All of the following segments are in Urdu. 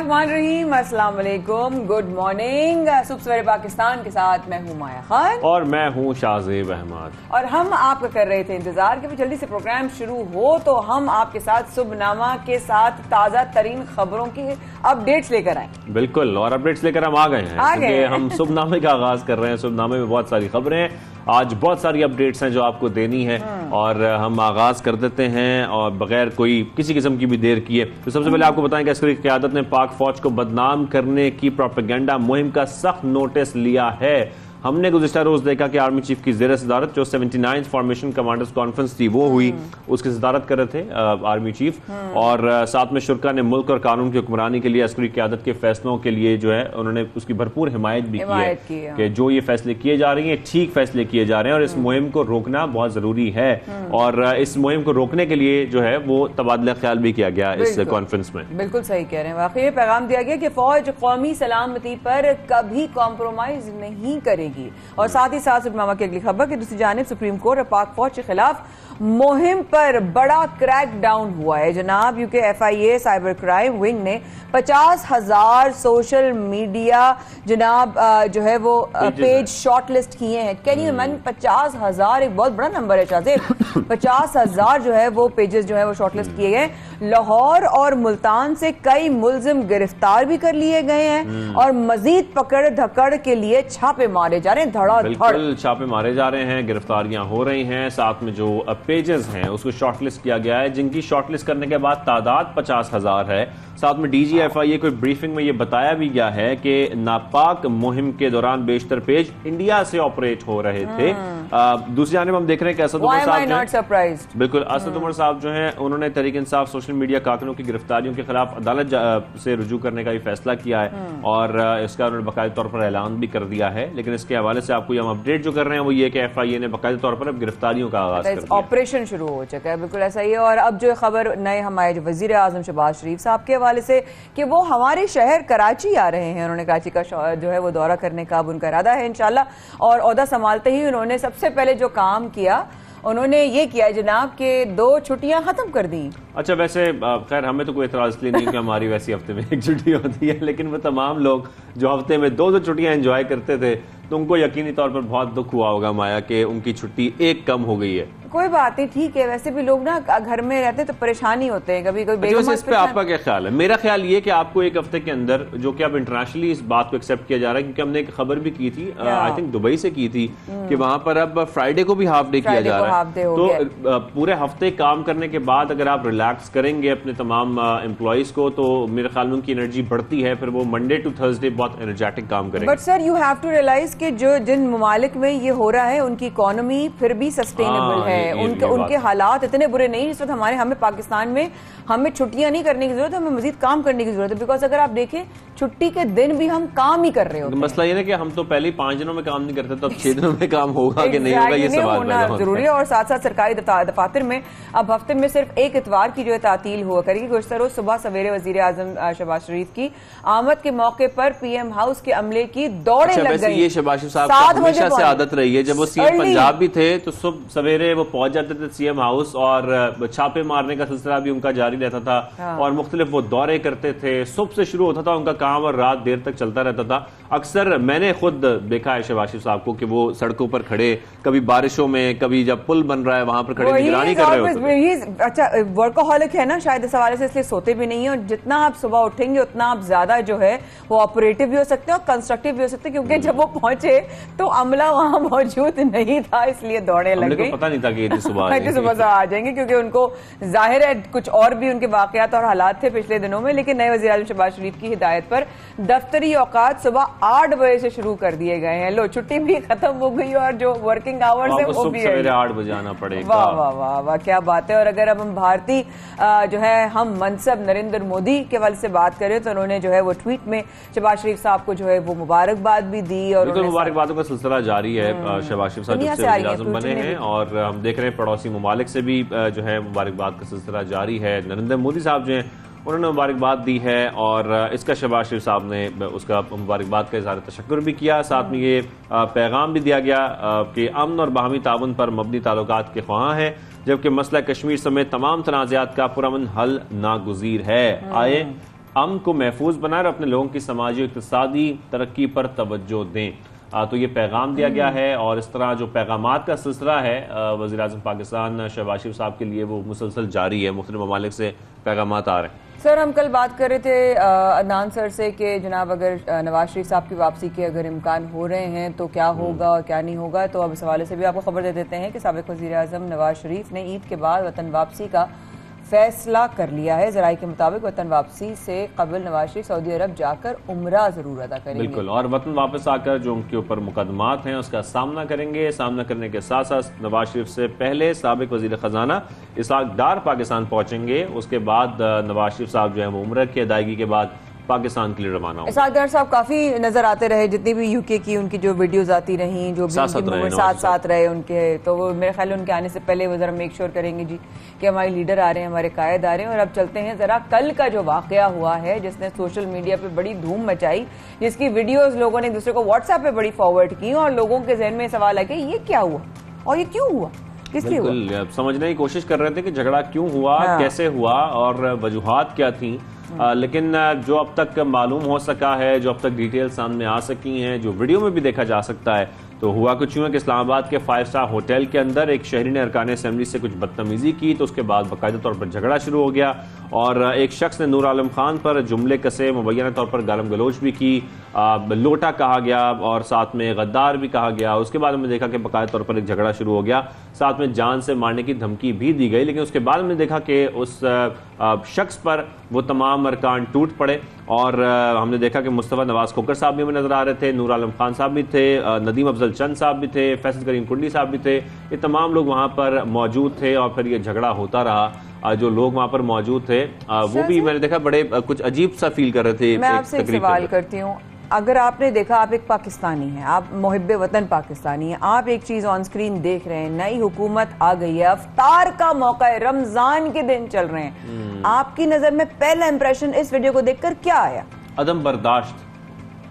الرحمن الرحیم، السلام علیکم، گڈ مارننگ۔ صبح سویرے پاکستان کے ساتھ میں ہوں مایا خان اور میں ہوں شاہزیب احمد، اور ہم آپ کا کر رہے تھے انتظار کہ جلدی سے پروگرام شروع ہو تو ہم آپ کے ساتھ صبح نامہ کے ساتھ تازہ ترین خبروں کی اپ ڈیٹس لے کر آئیں۔ بالکل، اور اپڈیٹس لے کر ہم آ گئے ہیں کیونکہ ہم صبح نامے کا آغاز کر رہے ہیں۔ صبح نامے میں بہت ساری خبریں ہیں، آج بہت ساری اپڈیٹس ہیں جو آپ کو دینی ہے، اور ہم آغاز کر دیتے ہیں اور بغیر کوئی کسی قسم کی بھی دیر کیے تو سب سے پہلے آپ کو بتائیں کہ عسکری قیادت نے پاک فوج کو بدنام کرنے کی پروپیگنڈا مہم کا سخت نوٹس لیا ہے۔ ہم نے گزشتہ روز دیکھا کہ آرمی چیف کی زیر صدارت جو 79 فارمیشن کمانڈرز کانفرنس تھی وہ ہوئی، اس کی صدارت کر رہے تھے آرمی چیف، اور ساتھ میں شرکا نے ملک اور قانون کی حکمرانی کے لیے عسکری قیادت کے فیصلوں کے لیے جو ہے انہوں نے اس کی بھرپور حمایت بھی کی ہے کہ جو یہ فیصلے کیے جا رہے ہیں ٹھیک فیصلے کیے جا رہے ہیں، اور اس مہم کو روکنا بہت ضروری ہے، اور اس مہم کو روکنے کے لیے جو ہے وہ تبادلہ خیال بھی کیا گیا اس کانفرنس میں۔ بالکل صحیح کہہ رہے ہیں، واقعی پیغام دیا گیا کہ فوج قومی سلامتی پر کبھی کمپرومائز نہیں کرے گی۔ اور ساتھ ہی ساتھ سپرنامہ کی اگلی خبر کہ دوسری جانب سپریم کورٹ اور پاک فوج کے خلاف مہم پر بڑا کریک ڈاؤن ہوا ہے جناب، کیونکہ F I A cyber crime wing نے 50,000 سوشل میڈیا جناب جو ہے وہ پیج شارٹ لسٹ کیے ہیں۔ کین یو امیجن 50,000 ایک بہت بڑا نمبر ہے شاہزیب، 50,000 جو ہے وہ پیجز جو ہے وہ شارٹ لسٹ کیے گئے۔ لاہور اور ملتان سے کئی ملزم گرفتار بھی کر لیے گئے ہیں اور مزید پکڑ دھکڑ کے لیے چھاپے مارے جا رہے ہیں، دھڑا دھڑ بالکل چھاپے مارے جا رہے ہیں، گرفتاریاں ہو رہی ہیں، ساتھ میں جو پیجز ہیں اس کو شارٹ لسٹ کیا گیا ہے جن کی شارٹ لسٹ کرنے کے بعد تعداد 50,000 ہے۔ ساتھ میں ڈی جی ایف آئی اے کو بریفنگ میں یہ بتایا بھی گیا ہے کہ ناپاک مہم کے دوران بیشتر پیج انڈیا سے آپریٹ ہو رہے تھے۔ دوسری جانب ہم دیکھ رہے ہیں کہ اسد عمر صاحب بالکل اسد عمر صاحب جو ہیں انہوں نے تحریک انصاف سوشل میڈیا کارکنوں کی گرفتاریوں کے خلاف عدالت سے رجوع کرنے کا بھی فیصلہ کیا ہے، اور اس کا انہوں نے باقاعدہ طور پر اعلان بھی کر دیا ہے۔ لیکن اس کے حوالے سے آپ کو ہم اپڈیٹ جو کر رہے ہیں وہ یہ کہ ایف آئی اے نے باقاعدہ طور پر اب گرفتاریوں کا آغاز کر دیا، آپریشن شروع ہو چکا ہے۔ بالکل ایسا ہی ہے، اور اب جو خبر نئے ہمارے وزیر اعظم شہباز شریف صاحب کے حوالے سے کہ وہ ہمارے شہر کراچی آ رہے ہیں، انہوں نے کراچی کا جو ہے وہ دورہ کرنے کا اب ان کا ارادہ ہے انشاءاللہ، اور عہدہ سنبھالتے ہی انہوں نے سب سے پہلے جو کام کیا انہوں نے یہ کیا جناب کہ 2 چھٹیاں ختم کر دیں۔ اچھا، ویسے خیر ہمیں تو کوئی اعتراض اس لیے نہیں کہ ہماری ویسی ہفتے میں 1 چھٹی ہوتی ہے، لیکن وہ تمام لوگ جو ہفتے میں 2 چھٹیاں انجوائے کرتے تھے تو ان کو یقینی طور پر بہت دکھ ہوا ہوگا مایا کہ ان کی چھٹی 1 کم ہو گئی ہے۔ کوئی بات نہیں، ٹھیک ہے، ویسے بھی لوگ نا گھر میں رہتے تو پریشانی ہوتے ہیں کبھی کوئی۔ اس پہ آپ کا کیا خیال ہے؟ میرا خیال یہ کہ آپ کو 1 ہفتے کے اندر، جو کہ اب انٹرنیشنلی اس بات کو ایکسیپٹ کیا جا رہا ہے کیونکہ ہم نے ایک خبر بھی کی تھی آئی تھنک دبئی سے کی تھی کہ وہاں پر اب فرائیڈے کو بھی ہاف ڈے کیا جا رہا ہے، تو پورے ہفتے کام کرنے کے بعد اگر آپ ریلیکس کریں گے اپنے تمام امپلائیز کو تو میرے خیال میں ان کی انرجی بڑھتی ہے، پھر وہ منڈے ٹو تھرسڈے بہت انرجیٹک کام کریں گے۔ But sir you have to realize کہ جن ممالک میں یہ ہو رہا ہے ان کی اکانومی پھر بھی سسٹینیبل ہے، ان کے حالات اتنے برے نہیں۔ اس وقت ہمیں پاکستان میں ہمیں چھٹیاں نہیں کرنے کی ضرورت ہے، ہمیں مزید کام کرنے کی ضرورت ہے، بیکاز اگر آپ دیکھیں چھٹی کے دن بھی ہم کام ہی کر رہے ہوتے ہیں۔ مسئلہ یہ ہے کہ ہم تو پہلے 5 دنوں میں کام نہیں کرتے تو اب 6 دنوں میں کام ہوگا کہ نہیں ہوگا، یہ سوال پیدا ہوتا ہے۔ ضروری ہے، اور ساتھ ساتھ سرکاری دفاتر میں اب ہفتے میں صرف 1 اتوار کی جو ہے تعطیل ہوا کرے گی۔ گزشتہ روز صبح سویرے وزیر اعظم شہباز شریف کی آمد کے موقع پر پی ایم ہاؤس کے عملے کی دوڑیں لگ گئی۔ یہ شہباز شریف صاحب کی ہمیشہ سے عادت رہی ہے، جب وہ سی ایم پنجاب بھی تھے تو صبح سویرے وہ پہنچ جاتے تھے سی ایم ہاؤس، اور چھاپے مارنے کا سلسلہ بھی ان کا جاری رہتا تھا، اور مختلف وہ دورے کرتے تھے، صبح سے شروع ہوتا تھا ان کا کام اور رات دیر تک چلتا رہتا تھا۔ اکثر میں نے خود دیکھا ہے شہباز شریف صاحب کو کہ وہ سڑکوں پر کھڑے، کبھی بارشوں میں، کبھی جب پل بن رہا ہے وہاں پر کھڑے نگرانی کر رہے ہوتے تھے۔ اچھا ورکہولک ہے نا شاید، اس حوالے سے اس لیے سوتے بھی نہیں ہیں، اور جتنا آپ صبح اٹھیں گے اتنا آپ زیادہ جو ہے وہ آپریٹو بھی ہو سکتے ہیں اور کنسٹرکٹیو بھی ہو سکتے ہیں، کیونکہ جب وہ پہنچے تو عملہ وہاں موجود نہیں تھا، اس لیے دوڑیں لگ گئی۔ پتہ نہیں تھا کہ صبح آ جائیں گے، کیونکہ ان کو ظاہر ہے کچھ اور بھی ان کے واقعات اور حالات تھے پچھلے دنوں میں، لیکن نئے وزیر اعظم شہباز شریف کی ہدایت پر دفتری اوقات صبح 8 بجے سے شروع کر دیے گئے ہیں۔ لو چھٹی بھی ختم ہو گئی اور جو ورکنگ آورز ہیں وہ بھی ہے، 8 بجے آنا پڑے گا۔ واہ واہ واہ واہ کیا بات ہے۔ اور اگر اب ہم بھارتی جو ہے ہم منصب نریندر مودی کے والے سے بات کریں تو انہوں نے جو ہے وہ ٹویٹ میں شہباز شریف صاحب کو جو ہے وہ مبارکباد بھی دی، اور مبارکبادوں کا سلسلہ جاری ہے۔ شہباز شریف صاحب جب سے وزیر اعظم بنے ہیں، اور ہم دیکھ رہے ہیں پڑوسی ممالک سے بھی جو ہے مبارکباد کا سلسلہ جاری ہے۔ نریندر مودی صاحب جو ہیں انہوں نے مبارکباد دی ہے، اور اس کا شہباز شریف صاحب نے اس کا مبارکباد کا اظہار تشکر بھی کیا۔ ساتھ میں یہ پیغام بھی دیا گیا کہ امن اور باہمی تعاون پر مبنی تعلقات کے خواہاں ہیں، جبکہ مسئلہ کشمیر سمیت تمام تنازعات کا پرامن حل ناگزیر ہے۔ آئے امن کو محفوظ بنائیں اور اپنے لوگوں کی سماجی و اقتصادی ترقی پر توجہ دیں. تو یہ پیغام دیا گیا ہے اور اس طرح جو پیغامات کا سلسلہ ہے وزیر اعظم پاکستان شہباز شریف صاحب کے لیے وہ مسلسل جاری ہے. مختلف ممالک سے پیغامات آ رہے ہیں. سر ہم کل بات کر رہے تھے عدنان سر سے کہ جناب اگر نواز شریف صاحب کی واپسی کے اگر امکان ہو رہے ہیں تو کیا ہوگا اور کیا نہیں ہوگا. تو اب اس حوالے سے بھی آپ کو خبر دے دیتے ہیں کہ سابق وزیر اعظم نواز شریف نے عید کے بعد وطن واپسی کا فیصلہ کر لیا ہے. ذرائع کے مطابق وطن واپسی سے قبل نواز شریف سعودی عرب جا کر عمرہ ضرور ادا کریں گے. بالکل, اور وطن واپس آ کر جو ان کے اوپر مقدمات ہیں اس کا سامنا کریں گے. سامنا کرنے کے ساتھ ساتھ نواز شریف سے پہلے سابق وزیر خزانہ اسحاق ڈار پاکستان پہنچیں گے. اس کے بعد نواز شریف صاحب جو ہے وہ عمرہ کی ادائیگی کے بعد پاکستان کے لیے روانہ ہوں. اسحاق ڈار صاحب کافی نظر آتے رہے, جتنی بھی یو کے کی ان کی جو ویڈیوز آتی رہیں, جو بھی ساتھ رہے ان کے, تو وہ میرے خیال ان کے آنے سے پہلے وہ ذرا میک شور کریں گے جی کہ ہمارے لیڈر آ رہے ہیں, ہمارے قائد آ رہے ہیں. اور اب چلتے ہیں ذرا کل کا جو واقعہ ہوا ہے جس نے سوشل میڈیا پہ بڑی دھوم مچائی, جس کی ویڈیوز لوگوں نے ایک دوسرے کو واٹس ایپ پہ بڑی فارورڈ کی اور لوگوں کے ذہن میں سوال ہے کہ یہ کیا ہوا اور یہ کیوں ہوا, کس لیے ہوا. بالکل سمجھنے کی کوشش کر رہے تھے کہ جھگڑا کیوں ہوا, کیسے ہوا اور وجوہات کیا تھیں. لیکن جو اب تک معلوم ہو سکا ہے, جو اب تک ڈیٹیل سامنے آ سکی ہیں, جو ویڈیو میں بھی دیکھا جا سکتا ہے, تو ہوا کچھ یوں ہے کہ اسلام آباد کے 5 اسٹار ہوٹل کے اندر ایک شہری نے ارکان اسمبلی سے کچھ بدتمیزی کی, تو اس کے بعد باقاعدہ طور پر جھگڑا شروع ہو گیا اور ایک شخص نے نور عالم خان پر جملے کسے, مبینہ طور پر گالم گلوچ بھی کی, لوٹا کہا گیا اور ساتھ میں غدار بھی کہا گیا. اس کے بعد ہم نے دیکھا کہ باقاعدہ طور پر ایک جھگڑا شروع ہو گیا, ساتھ میں جان سے مارنے کی دھمکی بھی دی گئی. لیکن اس کے بعد ہم نے دیکھا کہ اس شخص پر وہ تمام ارکان ٹوٹ پڑے اور ہم نے دیکھا کہ مصطفیٰ نواز کھوکر صاحب بھی ہمیں نظر آ رہے تھے, نور عالم خان صاحب بھی تھے, ندیم افضل چند صاحب بھی تھے, فیصل کریم کنڈی صاحب بھی تھے. یہ تمام لوگ وہاں پر موجود تھے اور پھر یہ جھگڑا ہوتا رہا. جو لوگ وہاں پر موجود تھے وہ بھی میں نے دیکھا بڑے کچھ عجیب سا فیل کر رہے تھے. میں آپ سے ایک سوال کرتی ہوں, اگر آپ نے دیکھا, آپ ایک پاکستانی ہیں, آپ محب وطن پاکستانی ہیں, آپ ایک چیز آن سکرین دیکھ رہے ہیں, نئی حکومت آ گئی ہے, افطار کا موقع ہے, رمضان کے دن چل رہے ہیں, آپ کی نظر میں پہلا امپریشن اس ویڈیو کو دیکھ کر کیا آیا؟ عدم برداشت.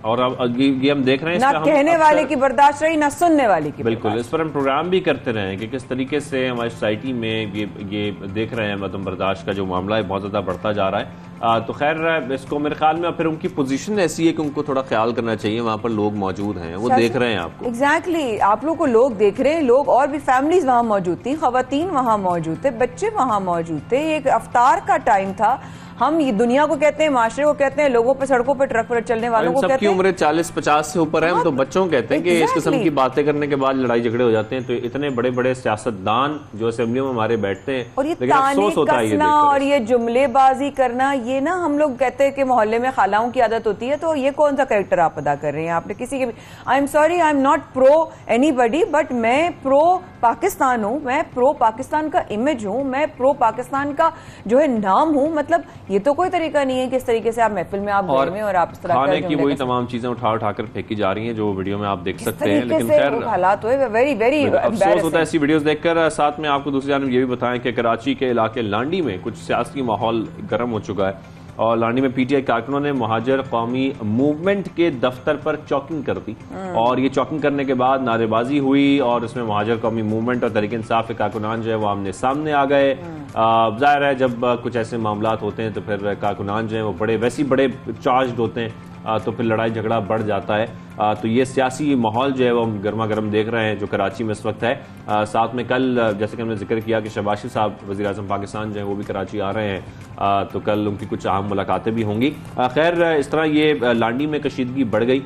اور یہ ہم دیکھ رہے ہیں نہ کہنے والے کی برداشت رہی, نہ سننے والے کی. بالکل, اس پر ہم پروگرام بھی کرتے رہے ہیں کہ کس طریقے سے ہماری سوسائٹی میں یہ دیکھ رہے ہیں عدم برداشت کا جو معاملہ ہے بہت زیادہ بڑھتا جا رہا ہے. تو خیر اس کو میرے خیال میں پھر ان کی پوزیشن ایسی ہے کہ ان کو تھوڑا خیال کرنا چاہیے, وہاں پر لوگ موجود ہیں, وہ دیکھ رہے ہیں آپ کو. ایگزیکٹلی, آپ لوگ کو لوگ دیکھ رہے ہیں, لوگ اور بھی فیملیز وہاں موجود تھیں, خواتین وہاں موجود تھے, بچے وہاں موجود تھے. ایک افطار کا ٹائم تھا. ہم یہ دنیا کو کہتے ہیں, معاشرے کو کہتے ہیں, لوگوں پہ سڑکوں پہ ٹرک پر چلنے والوں کو کہتے ہیں. سب کی عمریں 40-50 سے اوپر ہیں, ہم تو بچوں کہتے ہیں کہ اس قسم کی باتیں کرنے کے بعد لڑائی جھگڑے ہو جاتے ہیں. تو اتنے بڑے بڑے سیاستدان جو اسمبلیوں میں ہمارے بیٹھتے ہیں, اور یہ تانے کسنا اور یہ جملے بازی کرنا, یہ نا ہم لوگ کہتے ہیں کہ محلے میں خالاؤں کی عادت ہوتی ہے. تو یہ کون سا کریکٹر آپ ادا کر رہے ہیں؟ آپ نے کسی کے بھی, I am sorry, I am not pro اینی بڈی, بٹ میں پرو پاکستان ہوں, میں پرو پاکستان کا امیج ہوں, میں پرو پاکستان کا جو ہے نام ہوں. مطلب یہ تو کوئی طریقہ نہیں ہے کہ اس طریقے سے آپ محفل میں آپ گھر میں اور آپ اس طرح کھانے کی وہی تمام چیزیں اٹھا کر پھینکی جا رہی ہیں جو ویڈیو میں آپ دیکھ سکتے ہیں. لیکن خیر حالات ہوئے ویری ویری افسوس ہوتا ہے ایسی ویڈیوز دیکھ کر. ساتھ میں آپ کو دوسری جانب یہ بھی بتائیں کہ کراچی کے علاقے لانڈی میں کچھ سیاسی ماحول گرم ہو چکا ہے اور لانڈی میں پی ٹی آئی کارکنوں نے مہاجر قومی موومنٹ کے دفتر پر چاکنگ کر دی اور یہ چاکنگ کرنے کے بعد نعرے بازی ہوئی اور اس میں مہاجر قومی موومنٹ اور تحریک انصاف کے کارکنان جو ہے وہ آمنے سامنے آ گئے. ظاہر ہے جب کچھ ایسے معاملات ہوتے ہیں تو پھر کارکنان جو ہیں وہ بڑے چارجڈ ہوتے ہیں, تو پھر لڑائی جھگڑا بڑھ جاتا ہے. تو یہ سیاسی ماحول جو ہے وہ ہم گرما گرم دیکھ رہے ہیں جو کراچی میں اس وقت ہے. ساتھ میں کل جیسے کہ ہم نے ذکر کیا کہ شہباز شریف صاحب وزیر اعظم پاکستان جو ہیں وہ بھی کراچی آ رہے ہیں, تو کل ان کی کچھ اہم ملاقاتیں بھی ہوں گی. خیر اس طرح یہ لانڈی میں کشیدگی بڑھ گئی.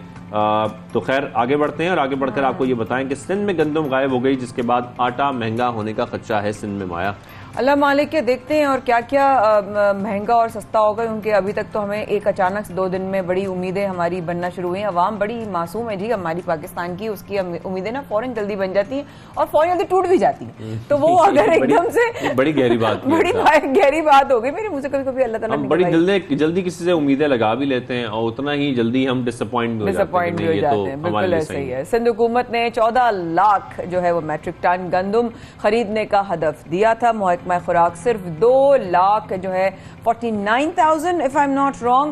تو خیر آگے بڑھتے ہیں اور آگے بڑھ کر آپ کو یہ بتائیں کہ سندھ میں گندم غائب ہو گئی, جس کے بعد آٹا مہنگا ہونے کا خدشہ ہے سندھ میں. مایا اللہ مالک کے دیکھتے ہیں اور کیا کیا مہنگا اور سستا ہوگا, کیونکہ ابھی تک تو ہمیں ایک اچانک 2 دن میں بڑی امیدیں ہماری بننا شروع ہوئی ہیں. عوام بڑی معصوم ہے جی ہماری پاکستان کی, اس کی امیدیں نا فوراً جلدی بن جاتی ہیں اور فوراً جلدی ٹوٹ بھی جاتی ہیں. تو وہ اگر ایک دم سے بڑی گہری بات ہو گئی میرے منہ سے کبھی کبھی اللہ تعالیٰ بڑی جلدی کسی سے امیدیں لگا بھی لیتے ہیں اور اتنا ہی جلدی ہم ڈس اپوائنٹ بھی ہو جاتے ہیں. بالکل ایسا ہی ہے. سندھ حکومت نے 14 لاکھ جو ہے وہ میٹرک ٹن گندم خریدنے کا ہدف دیا تھا. محکمہ خوراک صرف 2 لاکھ جو ہے 49,000 if I'm not wrong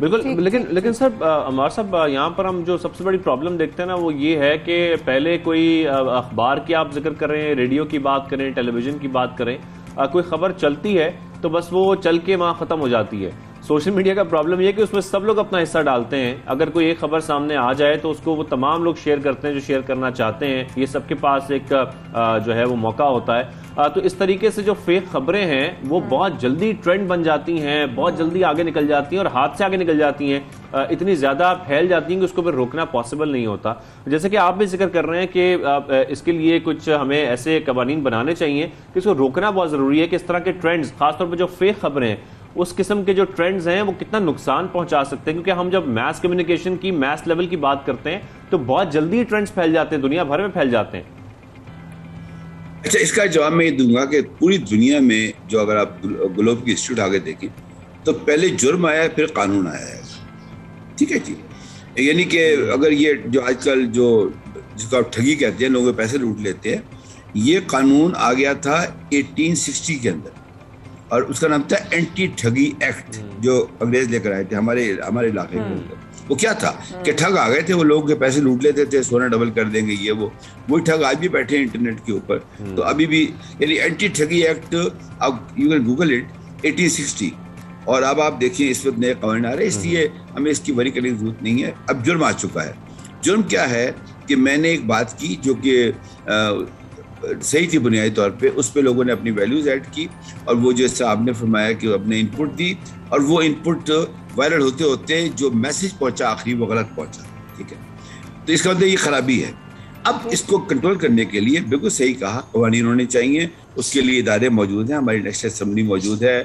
بالکل. لیکن سر عمار صاحب یہاں پر ہم جو سب سے بڑی پرابلم دیکھتے ہیں نا وہ یہ ہے کہ پہلے کوئی اخبار کی آپ ذکر کریں, ریڈیو کی بات کریں, ٹیلی ویژن کی بات کریں, کوئی خبر چلتی ہے تو بس وہ چل کے وہاں ختم ہو جاتی ہے. سوشل میڈیا کا پرابلم یہ ہے کہ اس میں سب لوگ اپنا حصہ ڈالتے ہیں. اگر کوئی ایک خبر سامنے آ جائے تو اس کو وہ تمام لوگ شیئر کرتے ہیں جو شیئر کرنا چاہتے ہیں. یہ سب کے پاس ایک جو ہے وہ موقع ہوتا ہے. تو اس طریقے سے جو فیک خبریں ہیں وہ بہت جلدی ٹرینڈ بن جاتی ہیں, بہت جلدی آگے نکل جاتی ہیں اور ہاتھ سے آگے نکل جاتی ہیں, اتنی زیادہ پھیل جاتی ہیں کہ اس کو پھر روکنا پاسبل نہیں ہوتا. جیسے کہ آپ بھی ذکر کر رہے ہیں کہ اس کے لیے کچھ ہمیں ایسے قوانین بنانے چاہیے کہ اس کو روکنا بہت ضروری ہے کہ اس طرح کے ٹرینڈز, خاص طور پہ جو فیک خبریں ہیں, اس قسم کے جو ٹرینڈز ہیں وہ کتنا نقصان پہنچا سکتے ہیں. کیونکہ ہم جب میس کمیونیکیشن کی, میس لیول کی بات کرتے ہیں تو بہت جلدی ٹرینڈز پھیل جاتے ہیں, دنیا بھر میں پھیل جاتے ہیں. اچھا, اس کا جواب میں یہ دوں گا کہ پوری دنیا میں جو اگر آپ گلوب کی انسٹیٹیوٹ آگے دیکھیں تو پہلے جرم آیا ہے پھر قانون آیا ہے. ٹھیک ہے جی, یعنی کہ اگر یہ جو آج کل جو جس کو آپ ٹھگی کہتے ہیں, لوگوں کے پیسے لوٹ لیتے ہیں, یہ قانون آ گیا تھا 1860 کے اندر اور اس کا نام تھا اینٹی ٹھگی ایکٹ, جو انگریز لے کر آئے تھے ہمارے علاقے کے اندر. وہ کیا تھا کہ ٹھگ آ گئے تھے, وہ لوگوں کے پیسے لوٹ لیتے تھے, سونا ڈبل کر دیں گے, یہ وہی ٹھگ آج بھی بیٹھے ہیں انٹرنیٹ کے اوپر. تو ابھی بھی یعنی اینٹی ٹھگی ایکٹ, اب یو کین گوگل اٹ, 1860. اور اب آپ دیکھیں اس وقت نئے قوانین آ رہے ہیں, اس لیے ہمیں اس کی وری کرنے کی ضرورت نہیں ہے. اب جرم آ چکا ہے. جرم کیا ہے کہ میں نے ایک بات کی جو کہ صحیح تھی بنیادی طور پہ, اس پہ لوگوں نے اپنی ویلیوز ایڈ کی اور وہ جیسے آپ نے فرمایا کہ اپنے ان پٹ دی اور وہ ان پٹ وائرل ہوتے ہوتے جو میسج پہنچا آخری وہ غلط پہنچا. ٹھیک ہے, تو اس کا مطلب یہ خرابی ہے. اب اس کو کنٹرول کرنے کے لیے بالکل صحیح کہا, قوانین ہونے چاہیے, اس کے لیے ادارے موجود ہیں, ہماری نیشنل اسمبلی موجود ہے,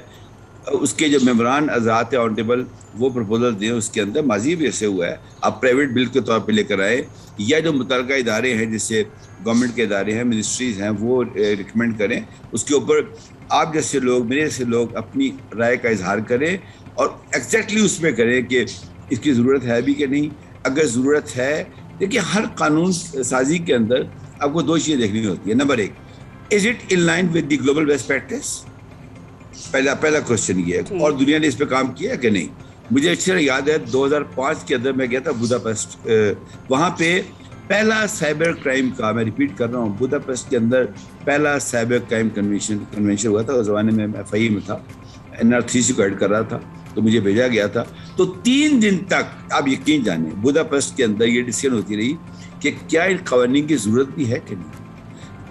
اس کے جو ممبران حضرات اکاؤنٹیبل وہ پرپوزل دیں, اس کے اندر ماضی بھی ایسے ہوا ہے. آپ پرائیویٹ بل کے طور پہ لے کر آئے یا جو متعلقہ ادارے ہیں جیسے گورنمنٹ کے ادارے ہیں, منسٹریز ہیں, وہ ریکمینڈ کریں, اس کے اوپر آپ جیسے لوگ, میرے جیسے لوگ اپنی رائے کا اظہار کریں اور ایگزیکٹلی اس میں کریں کہ اس کی ضرورت ہے بھی کہ نہیں. اگر ضرورت ہے, دیکھیے ہر قانون سازی کے اندر آپ کو دو چیزیں دیکھنی ہوتی ہے. نمبر ایک, is it in line with the global best practice, پہلا کوشچن یہ ہے, اور دنیا نے اس پہ کام کیا ہے کہ نہیں. مجھے اچھی طرح یاد ہے 2005 کے اندر میں گیا تھا بوداپیسٹ, وہاں پہ پہلا سائبر کرائم کا, میں ریپیٹ کر رہا ہوں, بوداپیسٹ کے اندر پہلا سائبر کرائم کنونشن ہوا تھا. اس زمانے میں FIE میں تھا, NR3C کو ایڈ کر رہا تھا, تو مجھے بھیجا گیا تھا. تو 3 دن تک آپ یقین جانیں بوداپیسٹ کے اندر یہ ڈسکشن ہوتی رہی کہ کیا ان قوانین کی ضرورت بھی ہے کہ نہیں.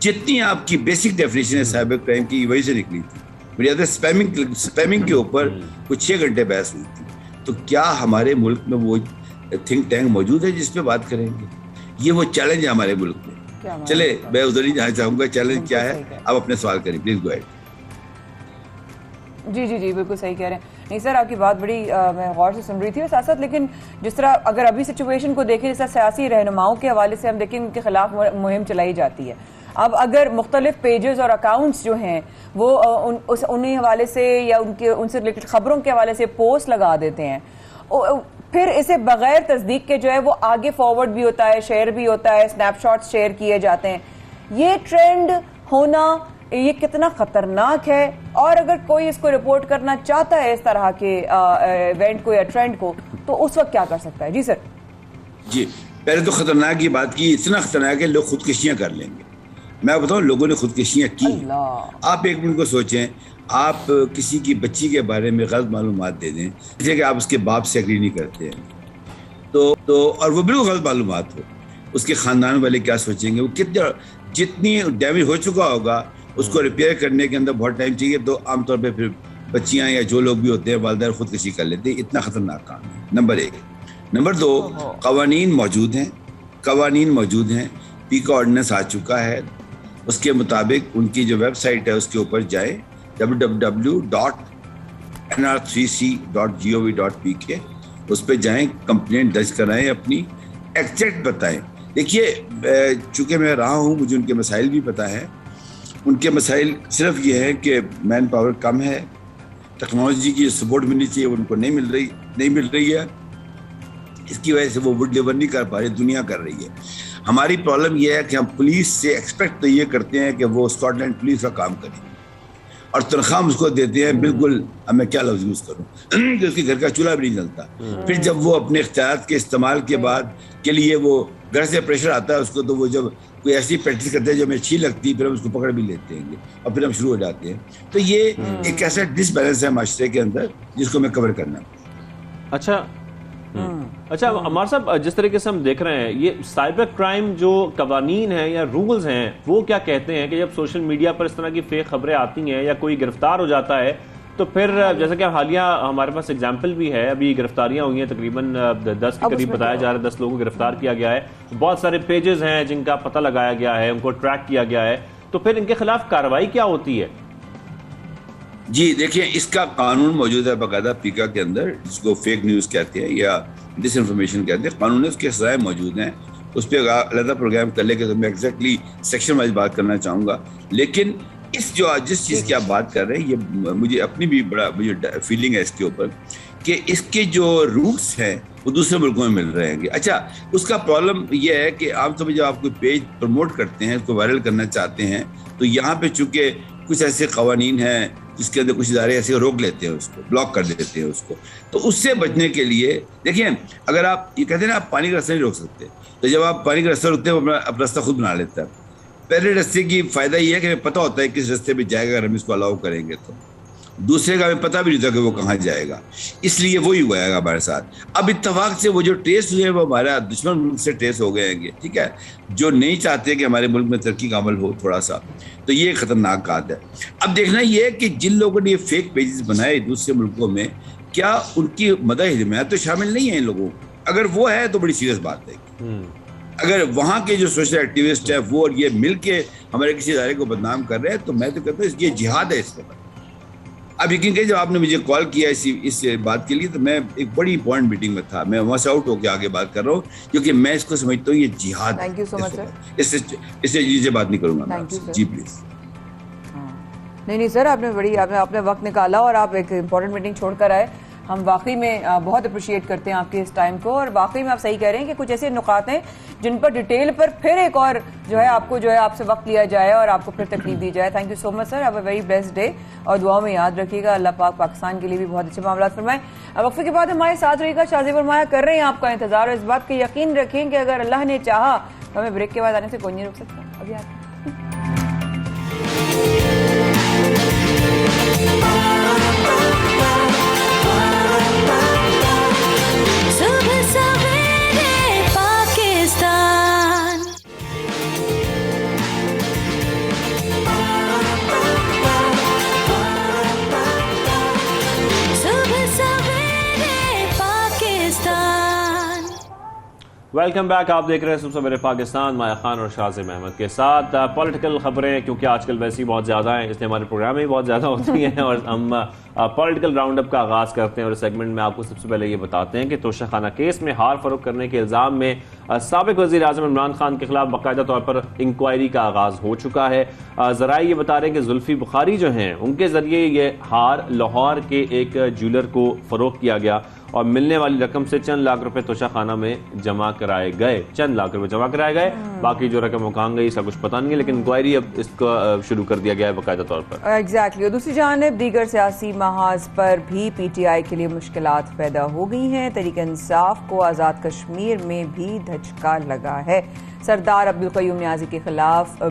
جتنی آپ کی بیسک ڈیفینیشن ہے سائبر کرائم کی وہی سے نکلی تھی. مجھے یاد ہے اسپیمنگ کے اوپر کچھ 6 گھنٹے بحث ہوئی تھی. تو کیا ہمارے ملک میں وہ تھنک ٹینک موجود ہے جس پہ بات کریں گے؟ یہ وہ چیلنج ہے ہمارے ملک میں. چلے میں ادھر ہی جانا چاہوں گا, چیلنج کیا ہے, آپ اپنے سوال کریں پلیز, گو ہیڈ. جی بالکل صحیح کہہ رہے ہیں. نہیں سر, آپ کی بات بڑی میں غور سے سن رہی تھی اور ساتھ ساتھ, لیکن جس طرح اگر ابھی سچویشن کو دیکھیں, جس طرح سیاسی رہنماؤں کے حوالے سے ہم دیکھیں ان کے خلاف مہم چلائی جاتی ہے. اب اگر مختلف پیجز اور اکاؤنٹس جو ہیں وہ انہیں حوالے سے یا ان سے ریلیٹڈ خبروں کے حوالے سے پوسٹ لگا دیتے ہیں, پھر اسے بغیر تصدیق کے جو ہے وہ آگے فارورڈ بھی ہوتا ہے, شیئر بھی ہوتا ہے, سنیپ شاٹس شیئر کیے جاتے ہیں. یہ ٹرینڈ ہونا یہ کتنا خطرناک ہے, اور اگر کوئی اس کو رپورٹ کرنا چاہتا ہے اس طرح کے ایونٹ کو یا ٹرینڈ کو, تو اس وقت کیا کر سکتا ہے؟ جی سر. جی, پہلے تو خطرناک یہ بات کی, اتنا خطرناک ہے لوگ خودکشیاں کر لیں گے. میں بتاؤں لوگوں نے خودکشیاں کی. آپ ایک منٹ کو سوچیں, آپ کسی کی بچی کے بارے میں غلط معلومات دے دیں جیسے کہ آپ اس کے باپ سے ایگری نہیں کرتے ہیں, تو اور وہ بالکل غلط معلومات ہو, اس کے خاندان والے کیا سوچیں گے؟ وہ جتنی ڈیمیج ہو چکا ہوگا اس کو ریپیئر کرنے کے اندر بہت ٹائم چاہیے. تو عام طور پہ پھر بچیاں یا جو لوگ بھی ہوتے ہیں والدین خودکشی کر لیتے ہیں. اتنا خطرناک کام ہے, نمبر 1. نمبر 2, قوانین موجود ہیں. پی کا آرڈیننس آ چکا ہے, اس کے مطابق ان کی جو ویب سائٹ ہے اس کے اوپر جائیں, www.nr3c.gov.pk, اس پہ جائیں, کمپلینٹ درج کرائیں, اپنی ایگزیکٹ بتائیں. دیکھیے چونکہ میں رہا ہوں, مجھے ان کے مسائل بھی پتہ ہے. ان کے مسائل صرف یہ ہے کہ مین پاور کم ہے, ٹیکنالوجی کی سپورٹ ملنی چاہیے وہ ان کو نہیں مل رہی ہے, اس کی وجہ سے وہ وڈ لیور نہیں کر پا رہے, دنیا کر رہی ہے. ہماری پرابلم یہ ہے کہ ہم پولیس سے ایکسپیکٹ تو یہ کرتے ہیں کہ وہ اسکاٹ لینڈ پولیس کا کام کریں, اور تنخواہ ہم اس کو دیتے ہیں بالکل، اب میں کیا لفظ یوز کروں کہ اس کے گھر کا چولہا بھی نہیں جلتا. پھر جب وہ اپنے اختیارات کے استعمال کے بعد کے لیے وہ گھر سے پریشر آتا ہے اس کو، تو وہ جب کوئی ایسی پریکٹس کرتے ہیں جو ہمیں اچھی لگتی ہے، پھر ہم اس کو پکڑ بھی لیتے ہیں اور پھر ہم شروع ہو جاتے ہیں. تو یہ ایک ایسا ڈس بیلنس ہے معاشرے کے اندر جس کو ہمیں کور کرنا ہے. اچھا عمار صاحب، جس طریقے سے ہم دیکھ رہے ہیں یہ سائبر کرائم جو قوانین ہیں یا رولز ہیں وہ کیا کہتے ہیں کہ جب سوشل میڈیا پر اس طرح کی فیک خبریں آتی ہیں یا کوئی گرفتار ہو جاتا ہے تو پھر جیسا کہ حالیہ ہمارے پاس اگزامپل بھی ہے، ابھی گرفتاریاں ہوئی ہیں تقریباً 10 کے قریب بتایا جا رہا ہے، 10 لوگوں کو گرفتار کیا گیا ہے. بہت سارے پیجز ہیں جن کا پتہ لگایا گیا ہے، ان کو ٹریک کیا گیا ہے، تو پھر ان کے خلاف کارروائی کیا ہوتی ہے؟ جی دیکھیں، اس کا قانون موجود ہے باقاعدہ پیکا کے اندر، جس کو فیک نیوز کہتے ہیں یا ڈس انفارمیشن کہتے ہیں. قانون ہے، اس کے سزائیں موجود ہیں. اس پہ علیحدہ پروگرام کر لے کے تو میں ایگزیکٹلی سیکشن وائز بات کرنا چاہوں گا. لیکن جس چیز کی آپ بات کر رہے ہیں، یہ مجھے اپنی بھی بڑا فیلنگ ہے اس کے اوپر کہ اس کے جو روٹس ہیں وہ دوسرے ملکوں میں مل رہے ہیں. اچھا، اس کا پرابلم یہ ہے کہ عام طور پہ جب آپ کوئی پیج پروموٹ کرتے ہیں، اس کو وائرل کرنا چاہتے ہیں، تو یہاں پہ چونکہ کچھ ایسے قوانین ہیں جس کے اندر کچھ ادارے ایسے روک لیتے ہیں، اس کو بلاک کر دیتے ہیں اس کو. تو اس سے بچنے کے لیے دیکھیں، اگر آپ یہ کہتے ہیں نا آپ پانی کا راستہ نہیں روک سکتے، تو جب آپ پانی کا راستہ روکتے ہیں وہ اپنا راستہ خود بنا لیتا ہے. پہلے راستے کی فائدہ یہ ہے کہ ہمیں پتہ ہوتا ہے کس راستے پہ جائے گا اگر ہم اس کو الاؤ کریں گے. تو دوسرے کا ہمیں پتہ بھی نہیں ہوتا کہ وہ کہاں جائے گا، اس لیے وہی ہوا ہے ہمارے ساتھ. اب اتفاق سے وہ جو ٹریس ہوئے ہیں وہ ہمارا دشمن ملک سے ٹریس ہو گئے ہیں، ٹھیک ہے، جو نہیں چاہتے کہ ہمارے ملک میں ترقی کا عمل ہو تھوڑا سا. تو یہ خطرناک بات ہے. اب دیکھنا یہ ہے کہ جن لوگوں نے یہ فیک پیجز بنائے دوسرے ملکوں میں، کیا ان کی مدح حمایت تو شامل نہیں ہے ان لوگوں. اگر وہ ہے تو بڑی سیریس بات ہے. اگر وہاں کے جو سوشل ایکٹیوسٹ ہیں وہ اور یہ مل کے ہمارے کسی ادارے کو بدنام کر رہے ہیں، تو میں تو کہتا ہوں یہ جہاد ہے اس کے بعد. اب یقین کہ جب آپ نے مجھے کال کیا اس بات کے لیے، تو میں ایک بڑی امپورٹنٹ میٹنگ میں تھا، میں وہاں سے آؤٹ ہو کے آگے بات کر رہا ہوں، کیونکہ میں اس کو سمجھتا ہوں یہ جہاد ہے. اس سے چیزیں بات نہیں کروں گا. جی پلیز. نہیں سر، آپ نے وقت نکالا اور آپ ایک امپورٹنٹ میٹنگ چھوڑ کر آئے. ہم واقعی میں بہت اپریشیٹ کرتے ہیں آپ کے اس ٹائم کو، اور واقعی میں آپ صحیح کہہ رہے ہیں کہ کچھ ایسے نکات ہیں جن پر ڈیٹیل پر پھر ایک اور جو ہے آپ کو جو ہے آپ سے وقت لیا جائے اور آپ کو پھر تکلیف دی جائے. Thank you so much sir, have a very best day, اور دعاؤں میں یاد رکھیے گا. اللہ پاک پاکستان کے لیے بھی بہت اچھے معاملات فرمائیں. وقفے کے بعد ہمارے ساتھ رہے گا شازیہ فرمایا، کر رہے ہیں آپ کا انتظار، اور اس بات کا یقین رکھیں کہ اگر اللہ نے چاہا تو ہمیں بریک کے بعد آنے سے کوئی نہیں روک سکتا. ابھی آتے ہیں. ویلکم بیک، آپ دیکھ رہے ہیں صبح سویرے پاکستان، مایا خان اور شازم احمد کے ساتھ. پولیٹیکل خبریں کیونکہ آج کل ویسے ہی بہت زیادہ ہیں، اس لیے ہمارے پروگرام میں بہت زیادہ ہوتی ہیں، اور ہم پولیٹیکل راؤنڈ اپ کا آغاز کرتے ہیں. اور اس سیگمنٹ میں آپ کو سب سے پہلے یہ بتاتے ہیں کہ توشہ خانہ کیس میں ہار فروخت کرنے کے الزام میں سابق وزیر اعظم عمران خان کے خلاف باقاعدہ طور پر انکوائری کا آغاز ہو چکا ہے. ذرائع یہ بتا رہے ہیں کہ زلفی بخاری جو ہیں ان کے ذریعے یہ ہار لاہور کے ایک جیولر کو فروخت کیا گیا، اور ملنے والی رقم سے چند لاکھ روپے توشہ خانہ میں جمع کرائے گئے. باقی جو رقم وہ کہاں گئی اس کا کچھ پتہ نہیں ہے، لیکن انکوائری اب اس کو شروع کر دیا گیا ہے باقاعدہ طور پر. ایگزیکٹلی. اور دوسری جانب دیگر سیاسی محاذ پر بھی پی ٹی آئی کے لیے مشکلات پیدا ہو گئی ہیں. تحریک انصاف کو آزاد کشمیر میں بھی دھچکا لگا ہے. سردار عبدالقیوم نیازی کے خلاف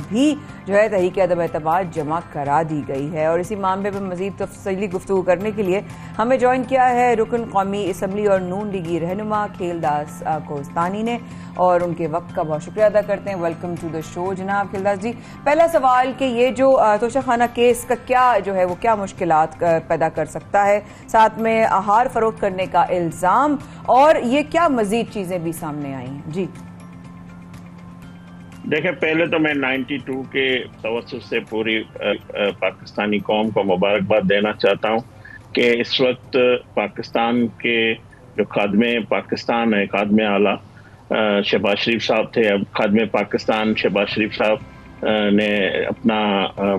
بھی جو ہے تحریک عدم اعتماد جمع کرا دی گئی ہے. اور اسی معاملے پر مزید تفصیلی گفتگو کرنے کے لیے ہمیں جوائن کیا ہے رکن قومی اسمبلی اور نون لیگی رہنما کھیل داس کوہستانی نے، اور ان کے وقت کا بہت شکریہ ادا کرتے ہیں. ویلکم ٹو دا شو جناب کھیل داس جی. پہلا سوال کہ یہ جو توشہ خانہ کیس کا کیا جو ہے وہ کیا مشکلات پیدا کر سکتا ہے، ساتھ میں ہار فروخت کرنے کا الزام، اور یہ کیا مزید چیزیں بھی سامنے آئی ہیں؟ جی دیکھیں، پہلے تو میں 92 کے توسط سے پوری پاکستانی قوم کو مبارکباد دینا چاہتا ہوں کہ اس وقت پاکستان کے جو خادم پاکستان ہے، خادم اعلیٰ شہباز شریف صاحب تھے، اب خادم پاکستان شہباز شریف صاحب نے اپنا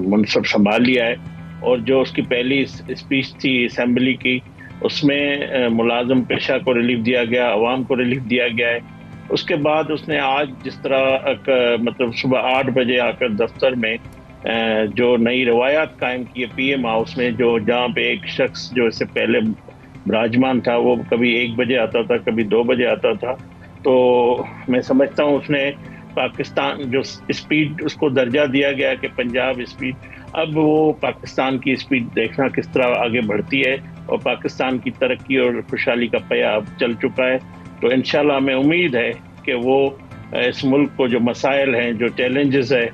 منصب سنبھال لیا ہے. اور جو اس کی پہلی اسپیچ تھی اسمبلی کی، اس میں ملازم پیشہ کو ریلیف دیا گیا، عوام کو ریلیف دیا گیا ہے. اس کے بعد اس نے آج جس طرح مطلب صبح 8 بجے آ کر دفتر میں جو نئی روایات قائم کی ہے پی ایم ہاؤس میں، جو جہاں پہ ایک شخص جو اس سے پہلے براجمان تھا وہ کبھی 1 بجے آتا تھا، کبھی 2 بجے آتا تھا، تو میں سمجھتا ہوں اس نے پاکستان جو اسپیڈ اس کو درجہ دیا گیا کہ پنجاب اسپیڈ، اب وہ پاکستان کی اسپیڈ دیکھنا کس طرح آگے بڑھتی ہے، اور پاکستان کی ترقی اور خوشحالی کا پیا اب چل چکا ہے۔ تو انشاءاللہ ہمیں امید ہے کہ وہ اس ملک کو جو مسائل ہیں، جو چیلنجز ہے،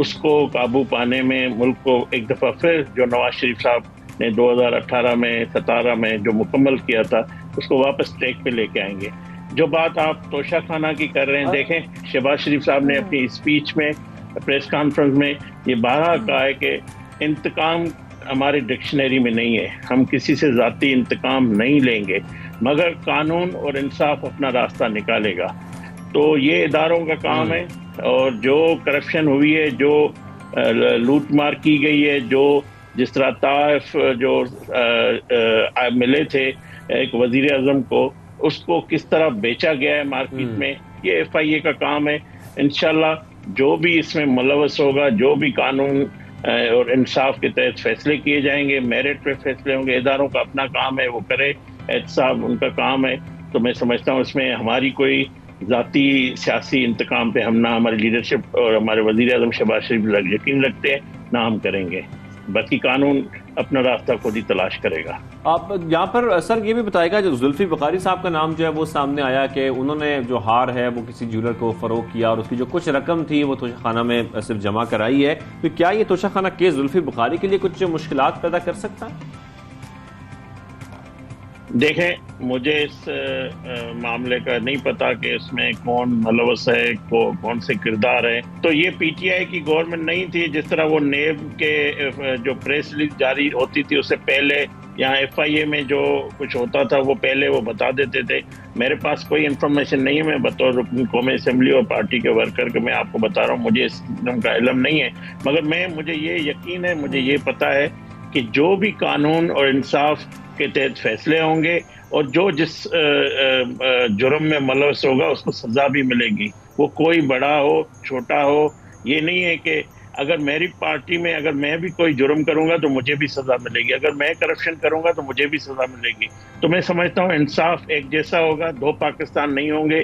اس کو قابو پانے میں ملک کو ایک دفعہ پھر جو نواز شریف صاحب نے 2018 میں 17 میں جو مکمل کیا تھا اس کو واپس ٹریک پہ لے کے آئیں گے۔ جو بات آپ توشہ خانہ کی کر رہے ہیں، دیکھیں شہباز شریف صاحب نے اپنی اسپیچ میں، پریس کانفرنس میں یہ بارہا کہا ہے کہ انتقام ہماری ڈکشنری میں نہیں ہے، ہم کسی سے ذاتی انتقام نہیں لیں گے، مگر قانون اور انصاف اپنا راستہ نکالے گا۔ تو یہ اداروں کا کام ہے، اور جو کرپشن ہوئی ہے، جو لوٹ مار کی گئی ہے، جو جس طرح طائف جو ملے تھے ایک وزیر اعظم کو، اس کو کس طرح بیچا گیا ہے مارکیٹ میں، یہ ایف آئی اے کا کام ہے۔ انشاءاللہ جو بھی اس میں ملوث ہوگا، جو بھی قانون اور انصاف کے تحت فیصلے کیے جائیں گے، میرٹ پہ فیصلے ہوں گے، اداروں کا اپنا کام ہے وہ کرے، احتساب ان کا کام ہے۔ تو میں سمجھتا ہوں اس میں ہماری کوئی ذاتی سیاسی انتقام پہ ہم نہ ہماری لیڈرشپ اور ہمارے وزیر اعظم شہباز شریف یقین رکھتے ہیں، نہ ہم کریں گے، باقی قانون اپنا راستہ خود ہی تلاش کرے گا۔ آپ یہاں پر سر یہ بھی بتائے گا، جو زلفی بخاری صاحب کا نام جو ہے وہ سامنے آیا کہ انہوں نے جو ہار ہے وہ کسی جیولر کو فروخت کیا، اور اس کی جو کچھ رقم تھی وہ توشہ خانہ میں صرف جمع کرائی ہے، تو کیا یہ توشہ خانہ کیس زلفی بخاری کے لیے کچھ مشکلات پیدا کر سکتا ہے؟ دیکھیں مجھے اس معاملے کا نہیں پتا کہ اس میں کون ملوث ہے، کون سے کردار ہیں۔ تو یہ پی ٹی آئی کی گورنمنٹ نہیں تھی، جس طرح وہ نیب کے جو پریس ریلیز جاری ہوتی تھی اس سے پہلے یہاں ایف آئی اے میں جو کچھ ہوتا تھا وہ پہلے وہ بتا دیتے تھے۔ میرے پاس کوئی انفارمیشن نہیں ہے، میں بطور رکن قومی اسمبلی اور پارٹی کے ورکر کے میں آپ کو بتا رہا ہوں، مجھے اس قسم کا علم نہیں ہے، مگر مجھے یہ یقین ہے، مجھے یہ پتا ہے کہ جو بھی قانون اور انصاف کے تحت فیصلے ہوں گے، اور جو جس جرم میں ملوث ہوگا اس کو سزا بھی ملے گی، وہ کوئی بڑا ہو چھوٹا ہو۔ یہ نہیں ہے کہ اگر میری پارٹی میں اگر میں بھی کوئی جرم کروں گا تو مجھے بھی سزا ملے گی، اگر میں کرپشن کروں گا تو مجھے بھی سزا ملے گی۔ تو میں سمجھتا ہوں انصاف ایک جیسا ہوگا، 2 پاکستان نہیں ہوں گے،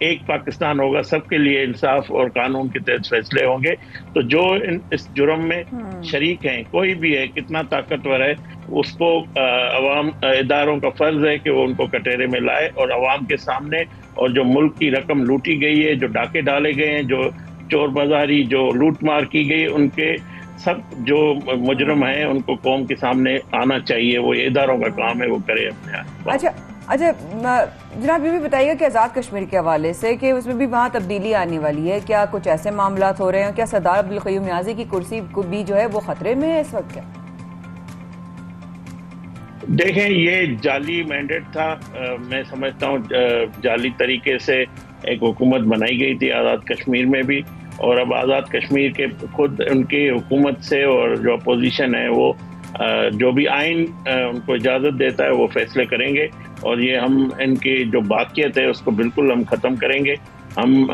ایک پاکستان ہوگا، سب کے لیے انصاف اور قانون کے تحت فیصلے ہوں گے۔ تو جو اس جرم میں شریک ہیں، کوئی بھی ہے، کتنا طاقتور ہے، اس کو عوام اداروں کا فرض ہے کہ وہ ان کو کٹہرے میں لائے اور عوام کے سامنے، اور جو ملک کی رقم لوٹی گئی ہے، جو ڈاکے ڈالے گئے ہیں، جو چور بازاری، جو لوٹ مار کی گئی، ان کے سب جو مجرم ہیں ان کو قوم کے سامنے آنا چاہیے، وہ اداروں کا کام ہے، وہ کرے اپنے آپ۔ اچھا جناب یہ بھی بتائیے گا کہ آزاد کشمیر کے حوالے سے کہ اس میں بھی وہاں تبدیلی آنے والی ہے، کیا کچھ ایسے معاملات ہو رہے ہیں؟ کیا سردار عبدالقیوم نیازی کی کرسی کو بھی جو ہے وہ خطرے میں ہے اس وقت؟ کیا دیکھیں یہ جعلی مینڈیٹ تھا، میں سمجھتا ہوں جعلی طریقے سے ایک حکومت بنائی گئی تھی آزاد کشمیر میں بھی، اور اب آزاد کشمیر کے خود ان کی حکومت سے اور جو اپوزیشن ہے وہ جو بھی آئین ان کو اجازت دیتا ہے وہ فیصلے کریں گے، اور یہ ہم ان کی جو باقیت ہے اس کو بالکل ہم ختم کریں گے۔ ہم